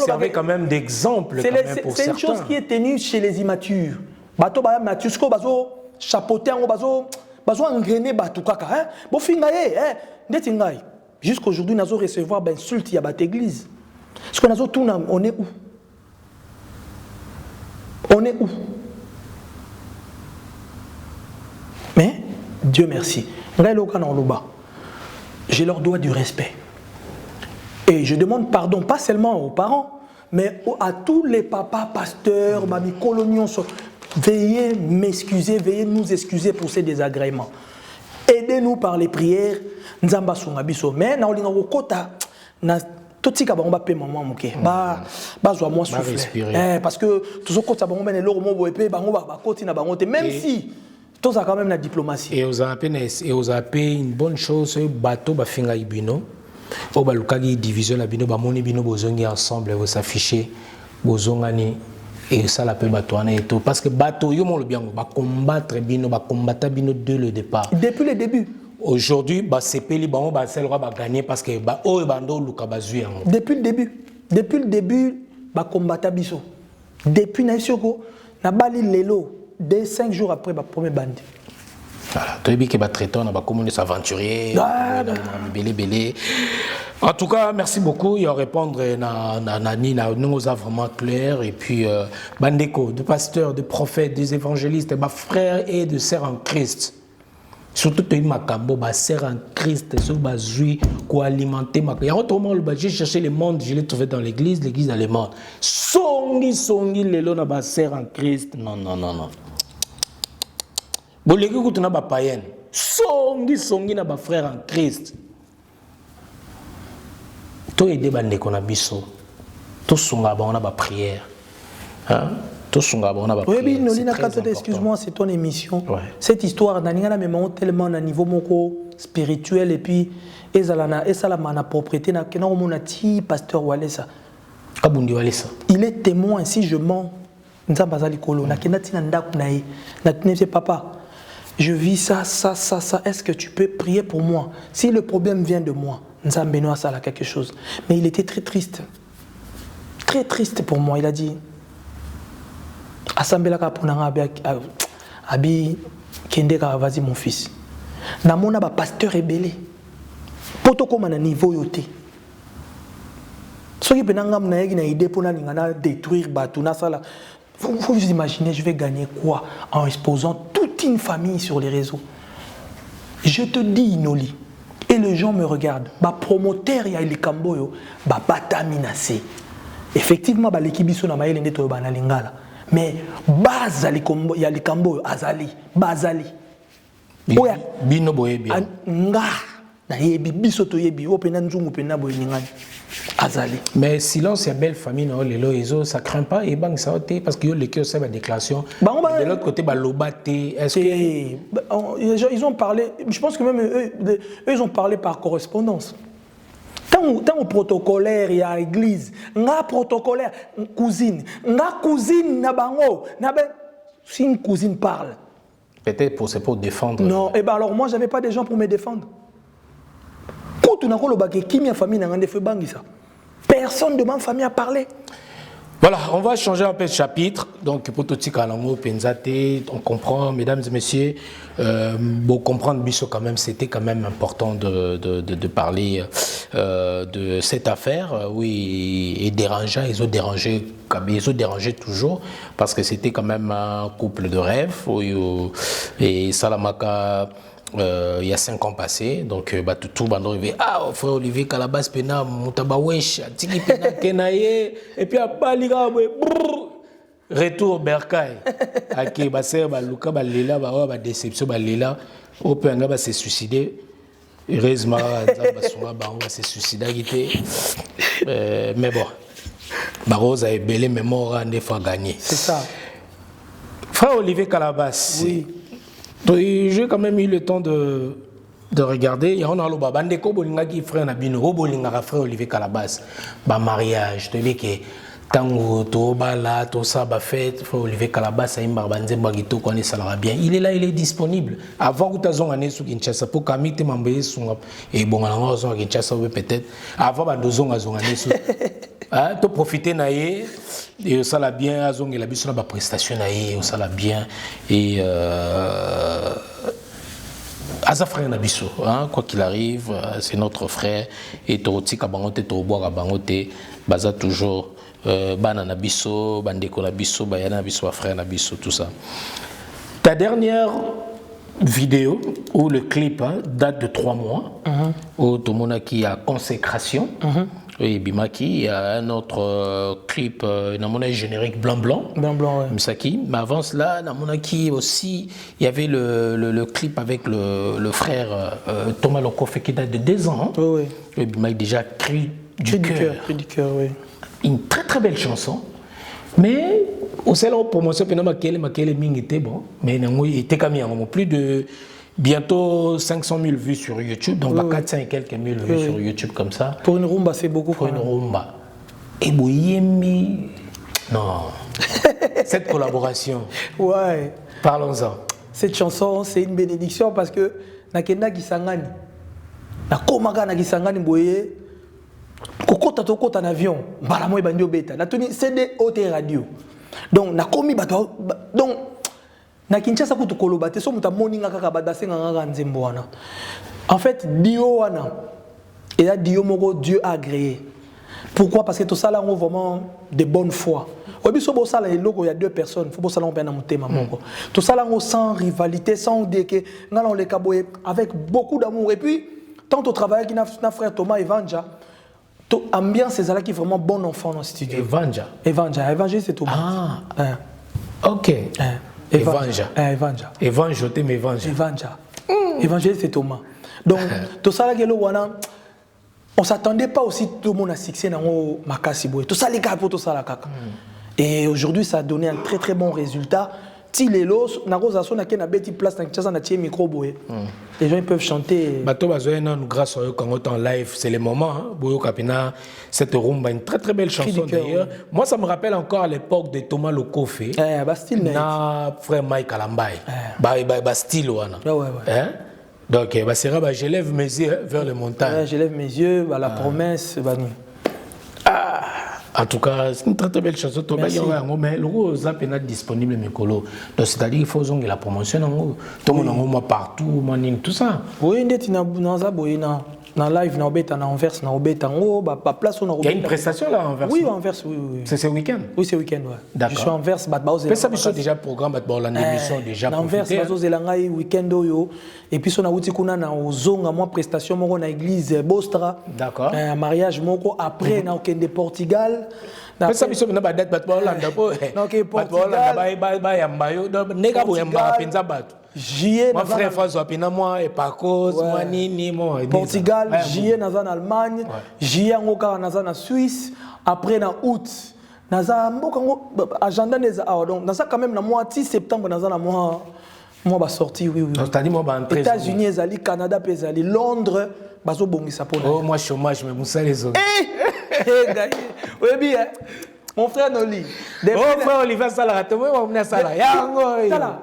servez quand même d'exemple. C'est une chose qui est tenue chez les immatures. Bateau ba matusco bazo chapeauté en bazo engrainer bateau kaka hein. Bo fingaye hein, ndetingai. Jusqu'aujourd'hui, nous avons recevoir insultes à cette église. Parce que nous avons tout, on est où? On est où? Mais, Dieu merci. Je leur dois du respect. Et je demande pardon, pas seulement aux parents, mais à tous les papas pasteurs, mami colonions, veuillez m'excuser, veuillez nous excuser pour ces désagréments. Aidez-nous par les prières. Nzamba sungabiso. Mais na olinga kokota na totika bango pe maman moké. Ba zo moi souffler. Parce que tout kota bango ben eloro mo boepe bango ba koti na bango te même si tout ça quand même la diplomatie. Et aux appels une bonne chose bateau ba finga ibino. O ba lukagi division la bino ba moni bino bozongi ensemble vous s'afficher bozongani. Et ça l'appelle bateau et tout parce que bateau yo mon le bien va combattre bino va combattre bino dès le départ. Depuis le début. Aujourd'hui, c'est Peli Bango va gagner parce que depuis le début, va combattre Biso. Depuis Naïsoko, na bali lelo, dès 5 jours après, va premier bandit. Voilà, tu as vu que va traiter, on va commencer à s'aventurer, belé. En tout cas, merci beaucoup. Il va répondre à nos œuvres vraiment claires. Et puis, bandeko, de pasteurs, de prophètes, des évangélistes, de frères et de sœurs en Christ. Surtout que ma sœur en Christ, ce bazui, quoi alimenter ma. Il y a autrement le j'ai cherché le monde, je l'ai trouvé dans l'église allemande. Songi, les lots na sœur en Christ. Non. Bon, les gars, tu n'as pas païen. Songi na ba frère en Christ. To aider bande qu'on a biso. To songa ba on a ba prière. Hein? Oui, excuse-moi, c'est ton émission. Ouais. Cette histoire, on tellement à niveau spirituel et puis et ça la propriété pasteur Walesa. Il est témoin si je mens. Papa, je vis ça. Est-ce que tu peux prier pour moi? Si le problème vient de moi, ça a quelque chose. Mais il était très triste. Très triste pour moi. Il a dit. Assemblée ka ponanga abi kende ka vas-y mon fils. Na mona ba pasteur rebelle. Poto koma na niveau yote. Soki penanga mna yegi na idée pour na lingana détruire batuna sala. Vous vous imaginez je vais gagner quoi en exposant toute une famille sur les réseaux. Je te dis Inoli et les gens me regardent. Ba promoteur ya likambo yo ba bataminase. Effectivement ba l'équipe na mayele ndeto ba na lingala. Mais base il y a les cambo azali bazali bino boyebi nga na yebi biso to yebi opena nzungu pena boye ngani azali. Mais silence ya belle famille na lelo ezo ça craint pas et bang ça oté parce que yo les qui ça ba déclaration de l'autre côté ba lobaté est-ce que ils ont parlé, je pense que même eux ils ont parlé par correspondance. Tant au protocolaire, il y a l'église. Nga protocolaire, cousine. Nga cousine, na bango. Si une cousine parle. Peut-être c'est pour défendre. Non, et ben alors moi, j'avais pas des gens pour me défendre. Quand on a dit que ma famille n'a pas fait bangisa. Personne de ma famille a parlé. Voilà, on va changer un peu de chapitre. Donc, pour tout Penzate, on comprend, mesdames et messieurs, pour comprendre Bisso quand même, c'était quand même important de parler de cette affaire. Oui, et dérangeant, ils ont dérangé toujours, parce que c'était quand même un couple de rêve. Et Salamaka. Il y a 5 ans passés, donc tout bando arrivé frère Olivier Calabas pena mutaba wesh tiki pena kenaye et puis à baliga retour Berkay aki baser baluka balela ba déception balela au penga ba se suicider heureusement basonga bango ba se suicider gité mais bon Barose a belé mémoire des fois gagné. C'est ça. Frère Olivier Calabas. Oui. J'ai quand même eu le temps de regarder. Il y a un autre bande ko bolinga ki frère na bino, bolinga frère Olivier Calabas. Ba mariage, tu dis que tango to bala to ça ba fête, frère Olivier Calabas a imba banze bagito connaît ça la bien. Il est là, il est disponible. Avant que tazon ané sou Kinshasa pour kamite mambe sunga et bon nga zo Kinshasa peut-être avant ba dozon azon ané sou. Ah, to profiter naie et ça la bien azon et la biso na ba prestation naie, ça la bien et Aza frère Nabiso, hein, quoi qu'il arrive, c'est notre frère et Toroti Kabangote, Toroboa Kabangote, Baza toujours, Bana Nabiso, Bandeko Nabiso, Bayana Nabiso, frère Nabiso, tout ça. Ta dernière vidéo, où le clip date de 3 mois, où tout le monde qui a consécration, Oui, Bimaki, il y a un autre clip, dans générique blanc-blanc. Blanc-blanc, oui. Msaki. Mais avant cela, dans aussi, il y avait le clip avec le frère Thomas Lokofe qui date de 2 ans. Hein. Oui, oui. Et Bimaki déjà Cri du cœur. Cri du cœur, oui. Une très très belle chanson. Mais, au sein de la promotion, il était bon. Mais il était quand même plus de bientôt 500 000 vues sur YouTube. Donc, 400 et quelques mille vues sur YouTube comme ça. Pour une rumba, c'est beaucoup. Pour une rumba. Et Bouyemi. Non. Cette collaboration. Ouais. Parlons-en. Cette chanson, c'est une bénédiction parce que Nakenda Gisangani. Nakomaga Nagisangani Boye. Kokota tokota en avion. Balamo ebandio beta. Natuni CD OT radio. Donc nakomi bato donc na Kinshasa kutu kolobate so muta moninga kaka badase nganga nzembo wana. En fait, Dio wana. Et là Dio moko Dieu a agréé. Pourquoi? Parce que tout ça là on vraiment de bonne foi. Obiso bo sala eloko il y a 2 personnes, faut bo sala on pena mutema moko. Tout ça là on sans rivalité, sans dire que ngala on les kaboye avec beaucoup d'amour et puis tant au travail qui na frère Thomas Evanja. Ambiance c'est là qui est vraiment bon enfant dans le studio. Evanja c'est Thomas. Ah. OK. Evanja. Evanja c'est Thomas. Donc tout ça là que on s'attendait pas aussi tout le monde à succès dans Makasi Boy. Tout ça les gars pour tout ça la kaka. Et aujourd'hui ça a donné un très très bon résultat. Tilelo na rosa sona ke na beti place na Kinshasa na tie micro boy. Les gens ils peuvent chanter. Bato bazoena nous grâce au quand en live, c'est le moment hein. Boyo Kapina cette rumba une très très belle chanson d'ailleurs. Moi ça me rappelle encore à l'époque de Thomas Lokofe. Bastille na frère Mike Alambai. Bastille wana. Hein? Donc je lève mes yeux vers les montagnes. Je lève mes yeux à la promesse bani. En tout cas, c'est une très très belle chanson. Mais le gros zap est disponible Mikolo. Donc c'est-à-dire qu'il faut zonger la promotion. Tout le monde partout, tout ça. Oui, dans live, dans Obeta, dans Anvers, dans Obeta, place on a. Il y a une prestation là en Anvers. Oui, Anvers, oui. C'est ce week-end. Oui, c'est week-end, ouais. D'accord. Je suis en Anvers, mais ça c'est déjà programme, l'émission déjà. En Anvers, je week-end et puis on a outi kuna na ozonga moi prestation moko na église Bostra. D'accord. Un mariage moko après na okende Portugal. Mais ça biso na ba date bat ba Hollande po. OK, Portugal. Ba yambayo nega bo yamba penza bato. Juillet mon frère François Pina moi et par cause moi nini moi Portugal, juillet naza en Allemagne, juillet ngoka naza en Suisse, après en août naza mboka agenda neza donc naza quand même na mois 6 septembre naza na mois ba sorti oui. C'est-à-dire moi ba entrer États-Unis ezali, Canada pe ezali, Londres bazo bongisa pona. Oh moi chômage mais musa les autres. Oui bien. Mon frère Noli. Oh frère Olivier Salah, tu vois on a Salah. Yango. Salah.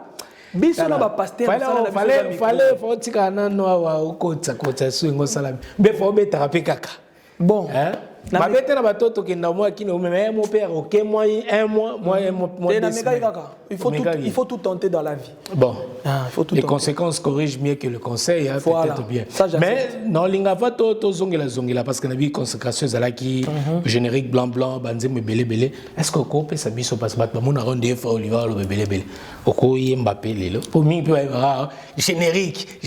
Biso na ba pasteur fallait faut tika nano wa ukotsa swingo salami be faut beta pe kaka bon hein ba beta na batoto ki na moi ki no mais mon père OK moi un mois il faut tout tenter dans la vie. Bon les conséquences corrigent mieux que le conseil hein, peut-être bien mais non linga va to zongela parce que na bi consécration zala qui générique blanc banzemo belé est-ce que ko pe sa biso passe bat mon arronde fa Oliver le belé oko Mbappé lelo pour mi peut générique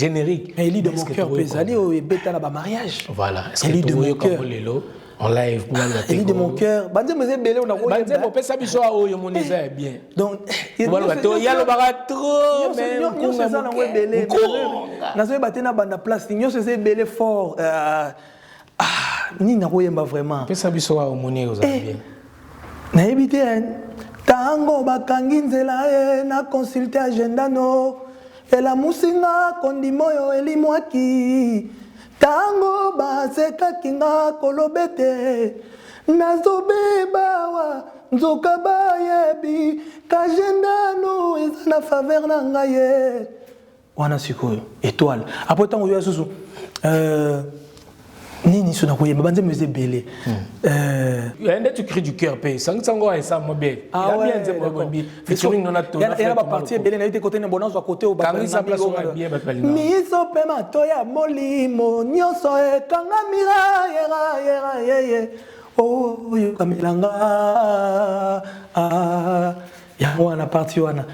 et lit de mon cœur pesali au beta na ba mariage voilà est-ce que tu vois comme lelo en live pour la lit de mon cœur banzemo ze belé on a banzemo pe sa biso o yo moniza bien donc voilà to ya lo bara trop mais on se ça na belé na zo batena banda place nyo se belé fort ni na koyemba vraiment pe sa biso o moni oza bien na ebité tango bakangi nzela na consulter agenda no ela musinga kondimoyo elimwaki tango basekaki nga kolobete nazobebawa nzoka bayebi kagenda no eza na faveur na ngai wana sikoyo étoile après tango yo susu nini sona koyeba banze meze belé ende tu cries du cœur pe sango et ça mobile il a bien nzembo ngombi featuring nona to na ba partie belé na été côté na bonanzo à côté au Kanisa place on a bien batali na miso pe matoya molimo nyonso ekanga mira yera oh yo kamilanga ya wana partie wana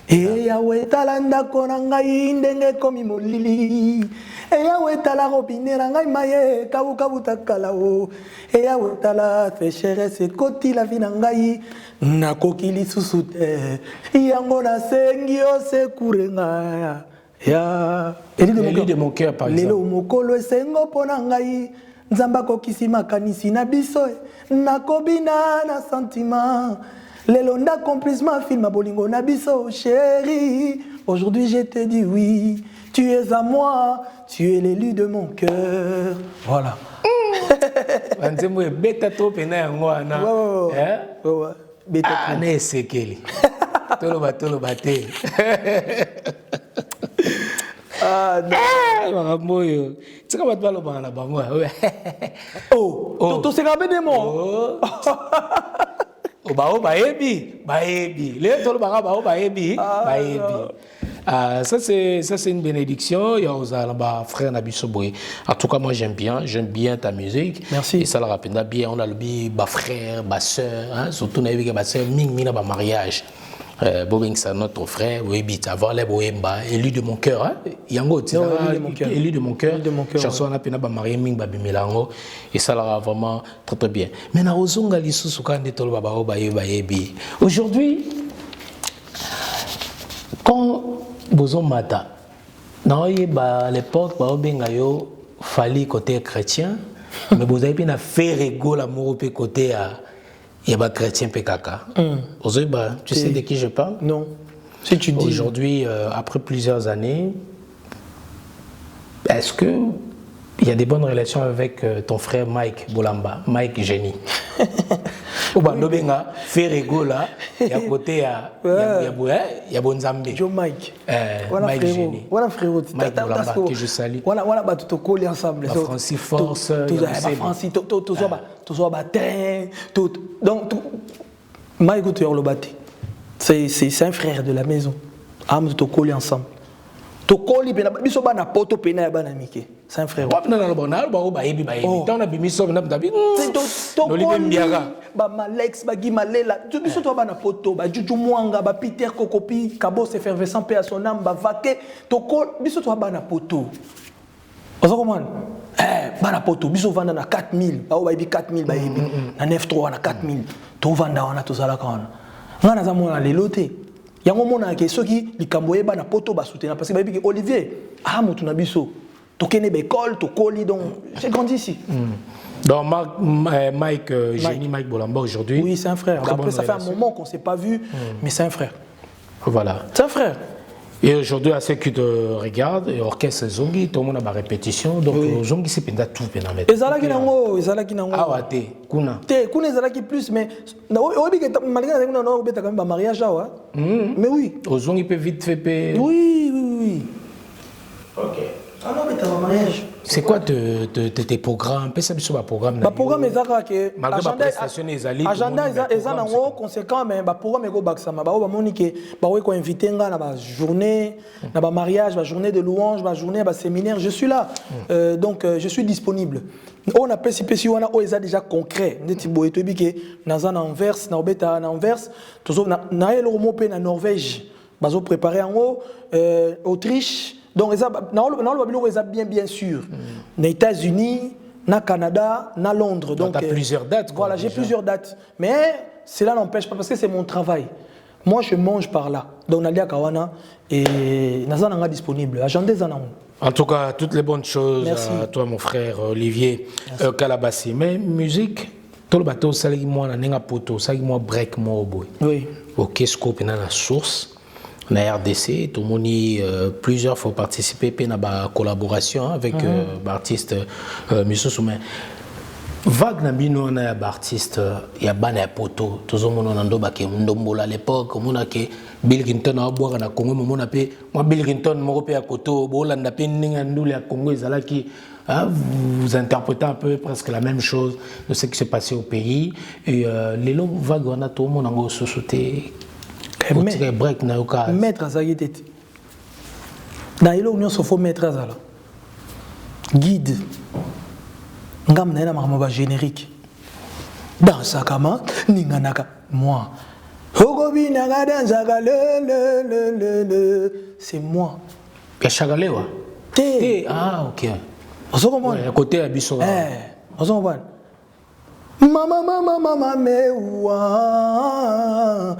e yawe talanda kona ngai ndenge komi molili eya wetala robinera ngai maye kabu kabu takala o eya wetala sécheresse ekoti la vie na ngai nakoki lisusu te yango nasengi osekure ngai ya Élie de mon cœur par exemple. lelo mokolo esengo mpona ngai nzambe akokisi makanisi na biso nakobina na sentiment lelo d'accomplissement film bolingo na biso chérie aujourd'hui je te dis oui tu es à moi tu es l'élu de mon cœur voilà Nzembo beta to pena yango wana beta na esekeli toloba te makambo oyo tika bato balobaka na bango toseka mpe de mo bao bayebi le tolobaka bao bayebi ça c'est une bénédiction. Il y a aux frères Nabiso Boy. En tout cas, moi j'aime bien ta musique. Merci. Et ça le rappelle bien. On a le bas frère, bas sœur, hein, surtout na bas sœur, mina ba mariage. Bobing c'est notre frère, oui bit avant les boemba, élu de mon cœur, hein. Yango, élu de mon cœur. Chanson on a pena ba marié ming ba bimelango et ça là vraiment très bien. Mais na ozonga lisusu kandi tolo ba ba yebi. Aujourd'hui quand Bozo Mata, à l'époque, il fallait côté chrétien, mais vous avez bien fait rigoler l'amour côté chrétien PKK. Tu sais de qui je parle? Non. Si tu dis. Aujourd'hui, après plusieurs années, est-ce que il y a des bonnes relations avec ton frère Mike Bolamba, Mike Génie? Ou bien, nous fait rigoler, il y a côté, il y a Bonzambe. Joe Mike. Mike Génie. Voilà frérot. Mike Bolamba, que je salue. Voilà, bah tout collé ensemble. Francis Force. Francis, tout soit batté. Donc, Mike, tu es le batté. C'est un frère de la maison. Am tout collé ensemble. Tout collé, biso bana poto pena ya bana mike. C'est un frère. Malex, Bagi Malela, tu biso to bana poto, ba Juju Mwanga, ba Peter Kokopi, Kabo effervescent paix à son âme, ba Vaké, to biso to bana poto. Ozo comment? Bana poto, biso vanda na 4000, ba ba 4000 ba yebi, na 93 na 4000. To vanda wana to zala kana. Ngana za mona lelote. Yango mona ke soki likambo yeba na poto ba soutenir parce que ba yebi Olivier, mutu na biso. To kene be école, to koli donc j'ai grandi ici. Donc Mike Génie, Mike Bolamba aujourd'hui. Oui, c'est un frère. Après, ça fait un moment qu'on ne s'est pas vu, mais c'est un frère. Voilà. C'est un frère. Et aujourd'hui, à ceux qui te regardent, et orchestre Zongi, tout le monde a ma répétition. Donc Zongi, c'est pendant tout. Et Zalaki Nango, et Zalaki Nango. Ah ouais, t'es, Kuna. T'es, Kuna Zalaki plus, mais. Malgré que on a quand même un mariage là, mais oui. Zongi peut vite faire. Oui. Ok. Ah non, mais t'as un mariage. C'est quoi tes programmes? Peut-être que tu programme. Le programme est que malgré la prestation des alliés. Agenda est en conséquent, mais le programme est baksama. Ba monique, ba ko invité nga na ba journée, na ba mariage, ba journée de louange, ba journée, ba séminaire. Je suis là, donc je suis disponible. On a précipité on a déjà concret. Ndeti boye to bike na Anvers, na obeta na Anvers, tozo na elomo pe na Norvège. Bazo préparer en haut, Autriche. Donc, on est bien sûr. Aux États-Unis, au Canada, à Londres. Donc, tu as plusieurs dates. Voilà, j'ai plusieurs dates. Mais cela n'empêche pas, parce que c'est mon travail. Moi, je mange par là. Donc, Nadia Kawana et Nazana disponible. Agenda Zanang. En tout cas, toutes les bonnes choses. Merci. À toi, mon frère Olivier Kalabassi. Mais musique, tout le bateau, ça y moi, na poto, ça y moi break moi boy. Oui. Ok, scope na la source. Na RDC, tout le monde plusieurs fois participer à la collaboration avec l'artiste Missou mais vague na bino na artiste ya bana ya poto tout le monde na ndoba ke ndombola à l'époque mona ke Bill Clinton a boire na Congo mona pe moi Bill Clinton mo pe ya koto bolanda pe ninga ndule ya Congo ezalaki vous interprétez un peu presque la même chose de ce qui s'est passé au pays et les longues vagues on a tout le monde en société. Maître Azagi tete. Dans les union il faut maître Azala. Guide. Ngam na ma générique. Dans sa kama ninganaka moi. Hogobi naga dans le. C'est moi. Ya chagalewa. Ah, ok. Ozo comprendre? À côté à Bisso. Ozo comprendre? Mama, mais ouah.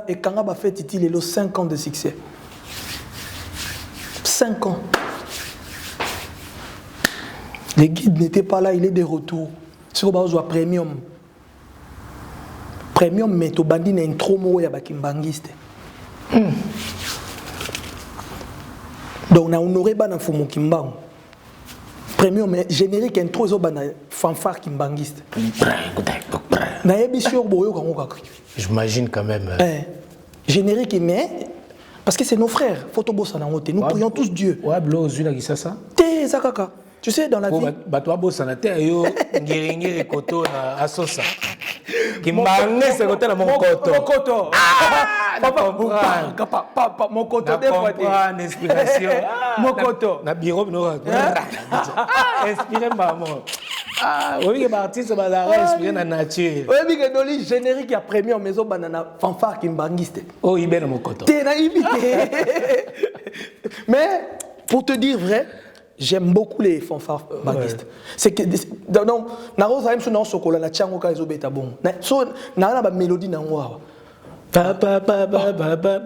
Et quand on a fait Titi, il a 5 ans de succès. 5 ans. Le guide n'était pas là, il est de retour. C'est qu'on va premium. Premium, mais tu bandit une intro mo ya bakimbangiste. Donc on a honoré bana fumo kimbang. Premium générique intro zo bana fanfare kimbangiste. Na émission boyo kango kaka. J'imagine quand même. Générique mais parce que c'est nos frères, photobossa na ngote. Nous prions tous Dieu. Ouais, blo zula ki ça. Té zakaka. Tu sais dans la vie. Bato bossa na té yo ngiri koto na asosa. Qui m'amène ce côté là mon koto. Mon koto. Papa, mon koto des fois. Une inspiration. Mon koto. Na bureau no. Inspiré maman. Ah, oui que artiste ba inspiré na nature. Oui que dans les génériques ya première maison banana fanfare kimbangiste. Oh, il est dans mon koto. T'es naïvité. Mais pour te dire vrai, j'aime beaucoup les fanfares bangistes. C'est que non, na rosa même sur sokola na chango ka ezobeta bon. So na ba mélodie na ngwa. Pa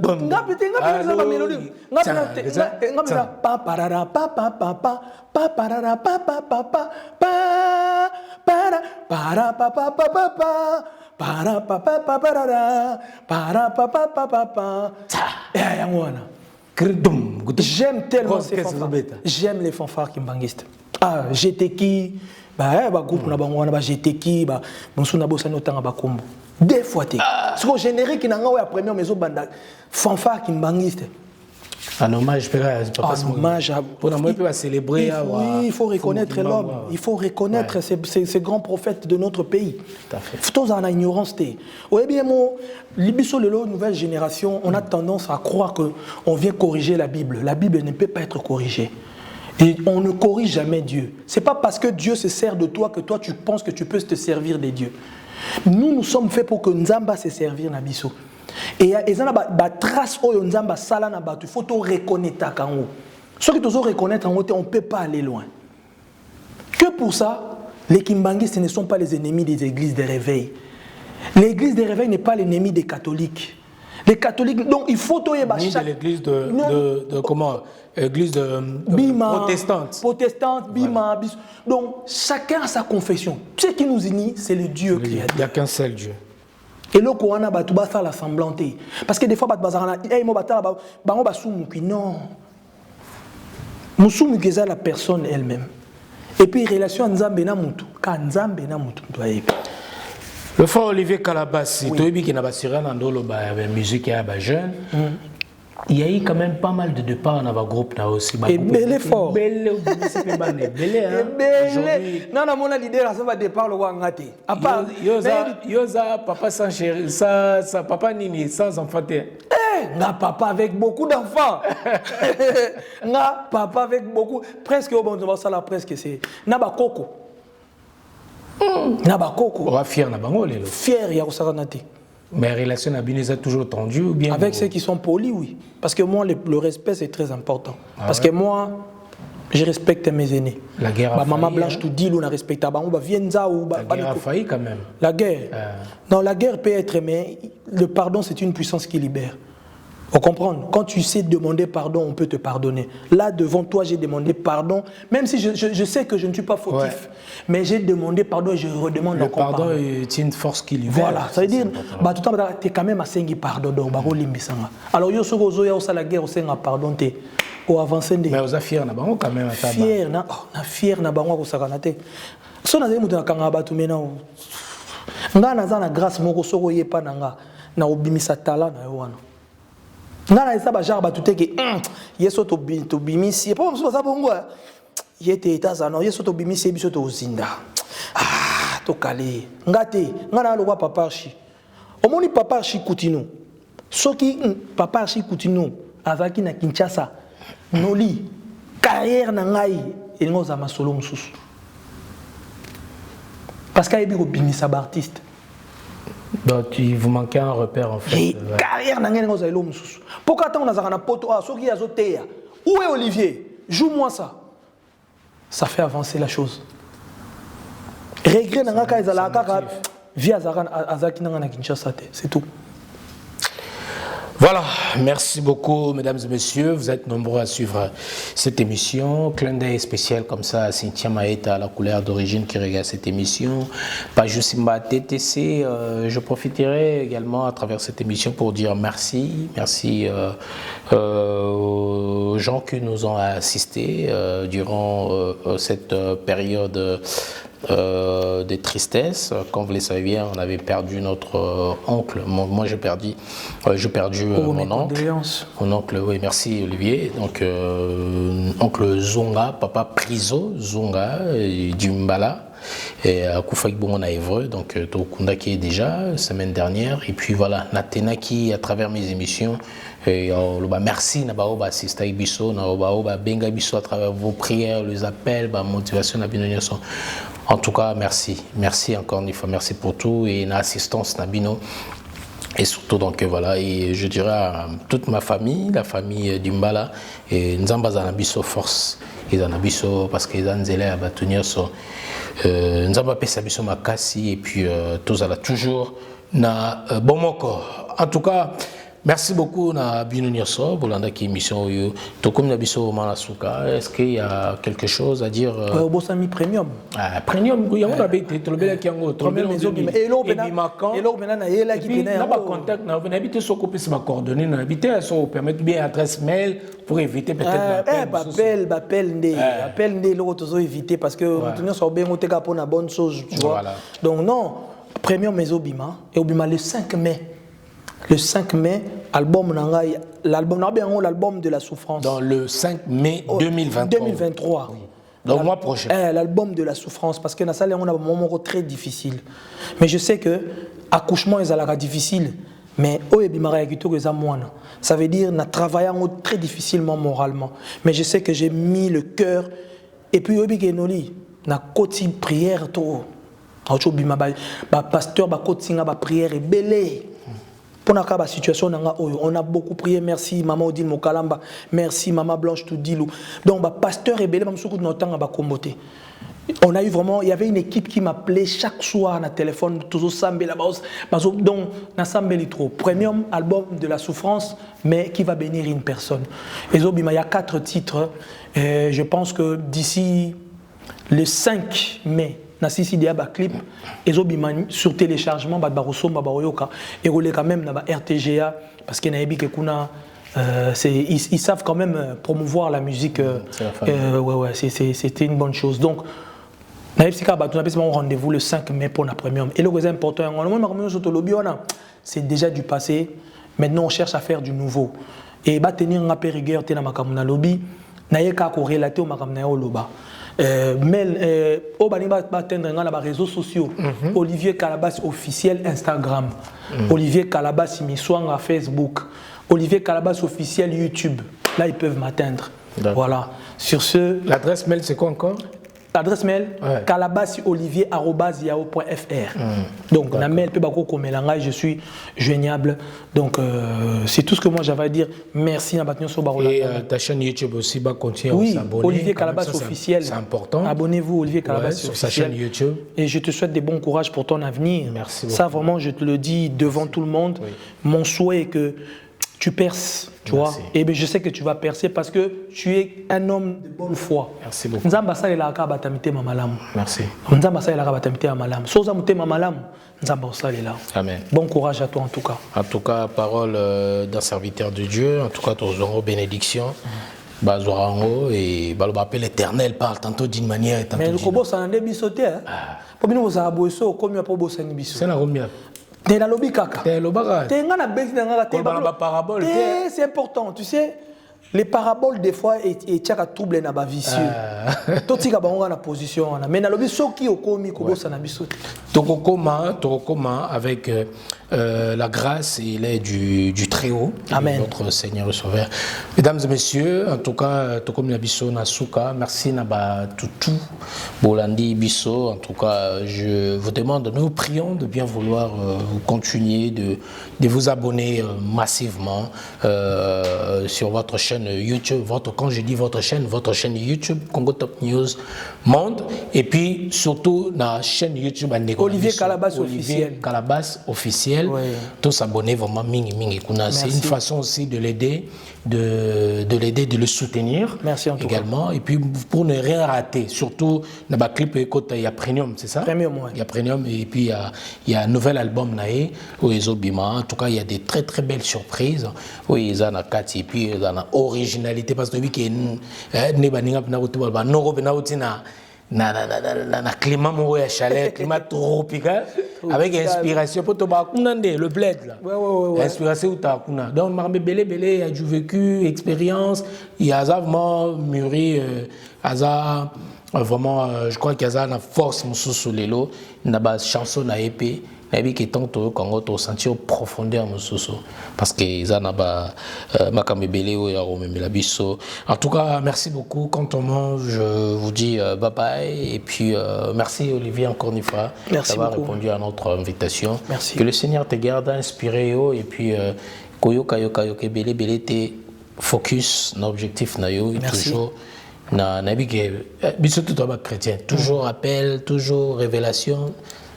bom. Ngapite za ba mélodie. Ngapite pa parara pa pa pa pa pa parara pa pa pa pa pa para pa pa pa pa pa para pa pa pa parara para pa pa pa pa pa. Ya ngwana. J'aime tellement ces fanfares. J'aime les fanfares kimbangistes. Ah, GTK, groupe na bango na GTK, monsuna bossa notanga ba kombo. Des fois té. Ce que générique na ngawa ya première maison banda fanfare kimbangiste. Un hommage papa. Un hommage pour la moi peut célébrer. Oui, il faut reconnaître l'homme. Il faut reconnaître ces grands prophètes de notre pays. Tout à fait. Faut en ignorance té. Ouais bien mon libiso lelo nouvelle génération, on a tendance à croire que on vient corriger la Bible. La Bible ne peut pas être corrigée. Et on ne corrige jamais Dieu. C'est pas parce que Dieu se sert de toi que toi tu penses que tu peux te servir des dieux. Nous sommes faits pour que Nzamba se servir na biso. Et il y a des traces où Nzamba sala na batu, il faut te reconnaître kango. Ceux qui te reconnaître en haut, on ne peut pas aller loin. Que pour ça, les kimbangistes ne sont pas les ennemis des églises de réveil. L'église de réveil n'est pas l'ennemi des catholiques. Les catholiques, donc il faut te chaque... l'église de comment? Église protestante. Protestante, Bima. Donc chacun a sa confession. Ce qui nous unit, c'est le Dieu qui a dit. Il n'y a qu'un seul Dieu. Et là, quand on a battu la semblanté. Parce que des fois, non. Musumu keza la personne elle-même. Et puis, relation Nzambe na mutu. Ka Nzambe na mutu. Le frère Olivier Kalabassi, tu as vu qu'il y a une musique et des jeunes. Il y a eu quand même pas mal de départs dans le groupe aussi. Et bel effort. Bel non, non, mon idée, ça va départ le Wangate. À part. Yosa, papa sans chéri, ça, papa nini, sans enfant. Nga papa avec beaucoup d'enfants. Nga papa avec beaucoup. Presque, au bon, ça là, presque, c'est. Naba Koko. Naba Koko. On va fier na bango, lelo. Fier, il y a Osaranate. Mais la relation à Bineza toujours tendue ou bien? Avec ceux qui sont polis, oui. Parce que moi, le respect, c'est très important. Parce que moi, je respecte mes aînés. La guerre a failli. Maman Blanche, tout dit, on a respecté. La guerre a failli quand même. La guerre. Non, la guerre peut être, mais le pardon, c'est une puissance qui libère. Vous comprenez? Quand tu sais demander pardon, on peut te pardonner. Là, devant toi, j'ai demandé pardon, même si je sais que je ne suis pas fautif. Mais j'ai demandé pardon et je redemande le encore pardon. Le pardon est une force qui libère. Voilà, ça veut dire, bah, tout le temps, tu es quand même à 5 pardon. Donc, alors, il y a la guerre, on a pardon. Ou avancer. Mais on a fier na bango quand même. Fier na, fier na bango ko sakanate. So na zemu na kanga batu mena. Nga na za na grâce moko soko yepa nanga na obimisa tala na yo wana. Nga na esa ba genre batu te ke yeso to bimisi. Pa mso za bongo. Yete etaza no yeso to bimisi biso to zinda. Ah, to kale. Ngate, nga na lokwa papa chi. Omoni papa chi Kutino. Soki papa chi Kutino azaki na Kinshasa. Noli carrière na ngai elingo za masolo mususu parce que yebi ko bimisa ba artiste Donc, il vous manquait un repère en fait. J'ai carrière dans ngene ngoza elo mususu. Pourquoi tant on a na poto soki azoteya. Où est Olivier? Joue-moi ça. Ça fait avancer la chose. Regret nanga ka ezala kaka via Azaki nanga na Kinshasa, c'est tout. Voilà, merci beaucoup mesdames et messieurs, vous êtes nombreux à suivre cette émission. Clin d'œil spécial comme ça à Cynthia Maeta, la couleur d'origine qui regarde cette émission. Pajusimba TTC, je profiterai également à travers cette émission pour dire merci. Merci aux gens qui nous ont assistés durant cette période de tristesse. Comme vous le savez, on avait perdu notre oncle. Moi, j'ai perdu mon oncle. Mon oncle, oui, merci Olivier. Donc, oncle Zonga, papa Priso Zonga du Mbala. Et à Koufaïk on a Évreux, donc Tokunda qui est déjà semaine dernière. Et puis voilà, Natena qui, à travers mes émissions, merci Nabaoba Sista Ibiso, Nabaoba Benga Ibiso à travers vos prières, les appels, motivation, en tout cas, merci. Merci encore une fois, merci pour tout et l'assistance Nabino. Et surtout, donc voilà, et je dirais à toute ma famille, la famille du Mbala, et Nzamba Zanabiso force, et Zanabiso parce qu'ils ont zélé à Batunir, Nzamba Pesabiso Makasi, et puis tous à la toujours, na Bomoko. En tout cas, merci beaucoup na Bino Nyoso, Bolanda qui émission yo. Tokom Nabiso Manasuka. Est-ce qu'il y a quelque chose à dire? Bossami Premium. Premium, il y a un habité, tu le bel qui ango, tu le bel et l'eau maintenant il a qui vient. N'a pas contact, n'a pas habité sur copie ma coordonnée, n'a habité ça permettre bien adresse mail pour éviter peut-être appel ndé l'autre toujours éviter parce que maintenant ça bien on te pour la bonne chose, tu vois. Donc non, Premium Mezobima et Obima le 5 mai. Le 5 mai, l'album de la souffrance. Dans le 5 mai 2023. 2023. Oui. Donc le mois prochain. L'album de la souffrance, parce que dans ça, on a un moment très difficile. Mais je sais que l'accouchement est difficile, mais ça veut dire qu'on a travaillé très difficilement moralement. Mais je sais que j'ai mis le cœur. Et puis, na côté prière, pasteur, prière est belle. Pour la situation, on a beaucoup prié. Merci Maman Odile Mokalamba, merci Maman Blanche Toudilou. Donc, pasteur et belé, on a eu vraiment, il y avait une équipe qui m'appelait chaque soir dans le téléphone, toujours Sambé la base. Donc, na Sambé trop. Premium album de la souffrance, mais qui va bénir une personne. Et il y a 4 titres. Je pense que d'ici le 5 mai, Nasisi Diaba clip, sur téléchargement, et quand même dans RTGA, parce qu'il y a ils savent quand même promouvoir la musique. C'était une bonne chose. Donc, on a un rendez-vous le 5 mai pour la premium. Et le plus important, c'est déjà du passé. Maintenant, on cherche à faire du nouveau. Et tenir un peu rigueur dans ma lobby, n'a pas relater au loba. Atteindre les réseaux sociaux. Olivier Calabas officiel Instagram. Olivier Calabas Miswang à Facebook. Olivier Calabas officiel YouTube. Là, ils peuvent m'atteindre. Voilà. Sur ce. L'adresse mail, c'est quoi encore? L'adresse mail, calabasiolivier@yahoo.fr. Donc, on a mail, je suis joignable. Donc, c'est tout ce que moi j'avais à dire. Merci à Batnion Sobarola. Et ta chaîne YouTube aussi, continue à s'abonner. Olivier Calabas officiel. C'est important. Abonnez-vous, Olivier Calabas sur sa chaîne YouTube. Et je te souhaite des bons courage pour ton avenir. Merci beaucoup. Ça, vraiment, je te le dis devant tout le monde. Oui. Mon souhait est que tu perces, tu vois. Et bien, je sais que tu vas percer parce que tu es un homme de bonne foi. Merci beaucoup. Merci. Amen. Bon courage à toi en tout cas. En tout cas, parole d'un serviteur de Dieu. En tout cas, ton bénédiction. Bazorango et Balobapé l'éternel parle tantôt d'une manière et tantôt d'une autre. Mais le Kobo, ça en est bisoté. Pour nous, ça a beau ça, comme il y a pas beau ça, c'est la combien? T'es dans lobby kaka. T'es lobaka. T'es dans la bête dans la parabole. C'est important, tu sais. Les paraboles des fois et tchaka trouble na ba vicieux. Tout tika bango na position na. Mais na lobby soki okomi kobo ça na biso. Tokokoma avec la grâce et l'aide du Très-Haut, notre Seigneur et Sauveur. Mesdames et messieurs, en tout cas, Tokomi Nabiso Nasuka, merci Naba Toutou, Bolandi Bisso. En tout cas, je vous demande, nous prions de bien vouloir continuer de vous abonner massivement sur votre chaîne YouTube. Quand je dis votre chaîne YouTube, Congo Top News Monde. Et puis, surtout, la chaîne YouTube Olivier Calabas officiel. Calabas officiel. Oui. Tous s'abonner vraiment mingi. C'est une façon aussi de l'aider, de le soutenir. Merci en tout également. Cas. Et puis pour ne rien rater, surtout dans le clip il y a Premium, c'est ça? Premium, oui. Il y a Premium et puis il y a un nouvel album naé où ils ont bima. En tout cas, il y a des très très belles surprises. Oui, ils ont Kati et puis dans la originalité parce que oui que ne baninga na kutuba ba noro na utina na climat mo ya chaleur, climat tropical avec inspiration pour toba kunande le bled là. Ouais. Inspiration ta kuna. Donc marbe belé il y a du vécu, expérience, il y a vraiment mûri vraiment je crois qu'il y a une force mususu lelo na ba chanson na épée. Et qui tant Congo to sentir profondeur mususu parce que ils en a ba makamebele ou ya romemela biso. En tout cas, merci beaucoup. Quand on mange, je vous dis bye bye et puis merci Olivier encore une fois d'avoir répondu à notre invitation. Merci. Que le Seigneur te garde inspiré et puis koyoka belé te focus na objectif na yo toujours na nabike biso tout chrétien, toujours appel, toujours révélation.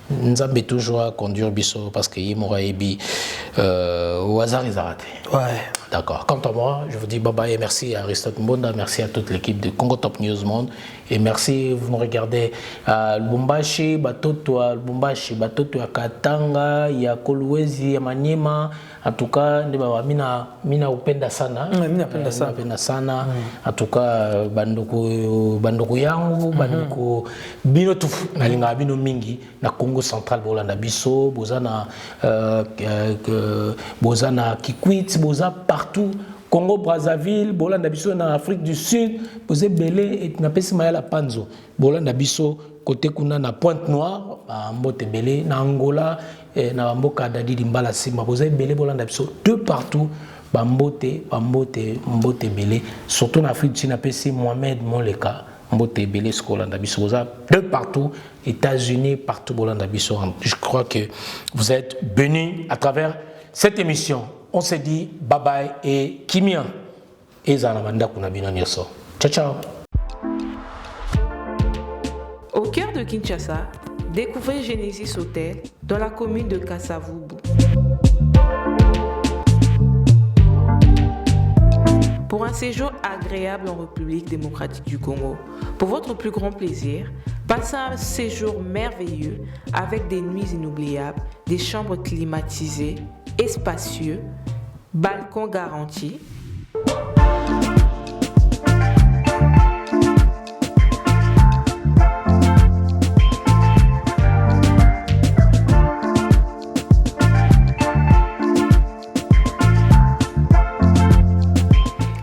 Nous avons toujours à conduire Bisso parce qu'il m'aura ébi au hasard ils arrêtent. Ouais. D'accord. Quant à moi, je vous dis bye bye et merci à Aristote Mbonda, merci à toute l'équipe de Congo Top News Monde et merci vous nous regardez à Lubumbashi, Batoto à Katanga, il y a Kolwezi, il y a Maniema. En tout cas, mina upenda sana. Upenda sana. En tout cas, bandoko yangu, bandoko bino tu nalinga bino mingi na Congo central bolanda biso, bozana Kikwit, boza partout. Congo Brazzaville, bolanda biso na Afrique du Sud, bozé belé et na pesi mayala panzo. Bolanda biso côté kuna na Pointe-Noire, mbote belé na Angola. Na mboka dadi dimbala simba boza belé bolanda biso de partout mbote belé surtout en Afrique du Sud na pesi Mohamed Moleka mbote belé skolanda biso boza de partout États-Unis partout bolanda biso. Je crois que vous êtes bénis à travers cette émission. On se dit bye bye et kimia ezana manda kuna bino nyoso. Ciao. Au cœur de Kinshasa, découvrez Genesis Hotel dans la commune de Kasavubu. Pour un séjour agréable en République démocratique du Congo, pour votre plus grand plaisir, passez un séjour merveilleux avec des nuits inoubliables, des chambres climatisées et spacieux, balcons garantis.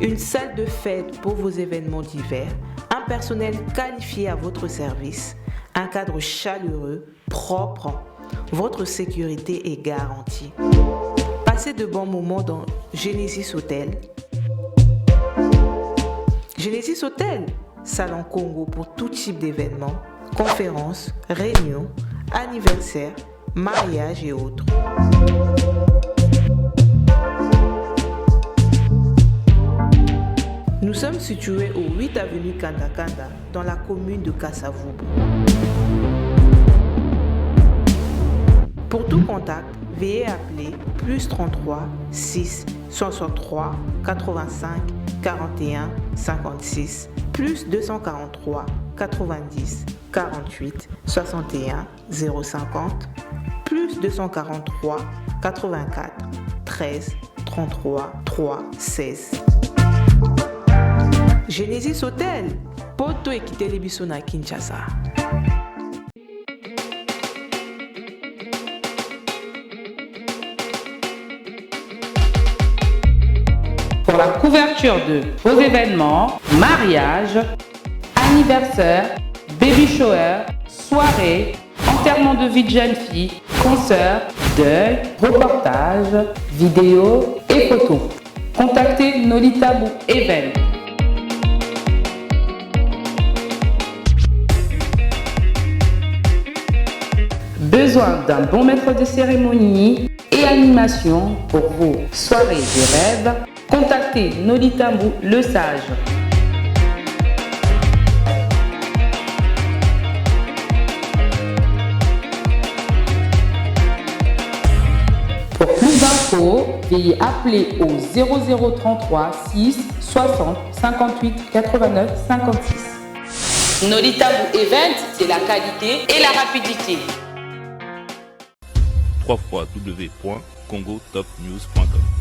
Une salle de fête pour vos événements divers, un personnel qualifié à votre service, un cadre chaleureux, propre, votre sécurité est garantie. Passez de bons moments dans Genesis Hotel. Genesis Hotel, salon Congo pour tout type d'événements, conférences, réunions, anniversaires, mariages et autres. Nous sommes situés au 8 avenue Kanda dans la commune de Kasavubu. Pour tout contact, veuillez appeler +33 6 63 85 41 56 +243 90 48 61 050 +243 84 13 33 3 16. Genesis Hotel, poto ekite libiso na Kinshasa. Pour la couverture de vos événements, mariage, anniversaire, baby shower, soirée, enterrement de vie de jeune fille, concerts, deuil, reportages, vidéos et photos. Contactez Nolitabu Event. Besoin d'un bon maître de cérémonie et animation pour vos soirées de rêve? Contactez Nolitabu Le Sage. Pour plus d'infos, veuillez appeler au 0033 6 60 58 89 56. Nolitabu Event, c'est la qualité et la rapidité. www.congotopnews.com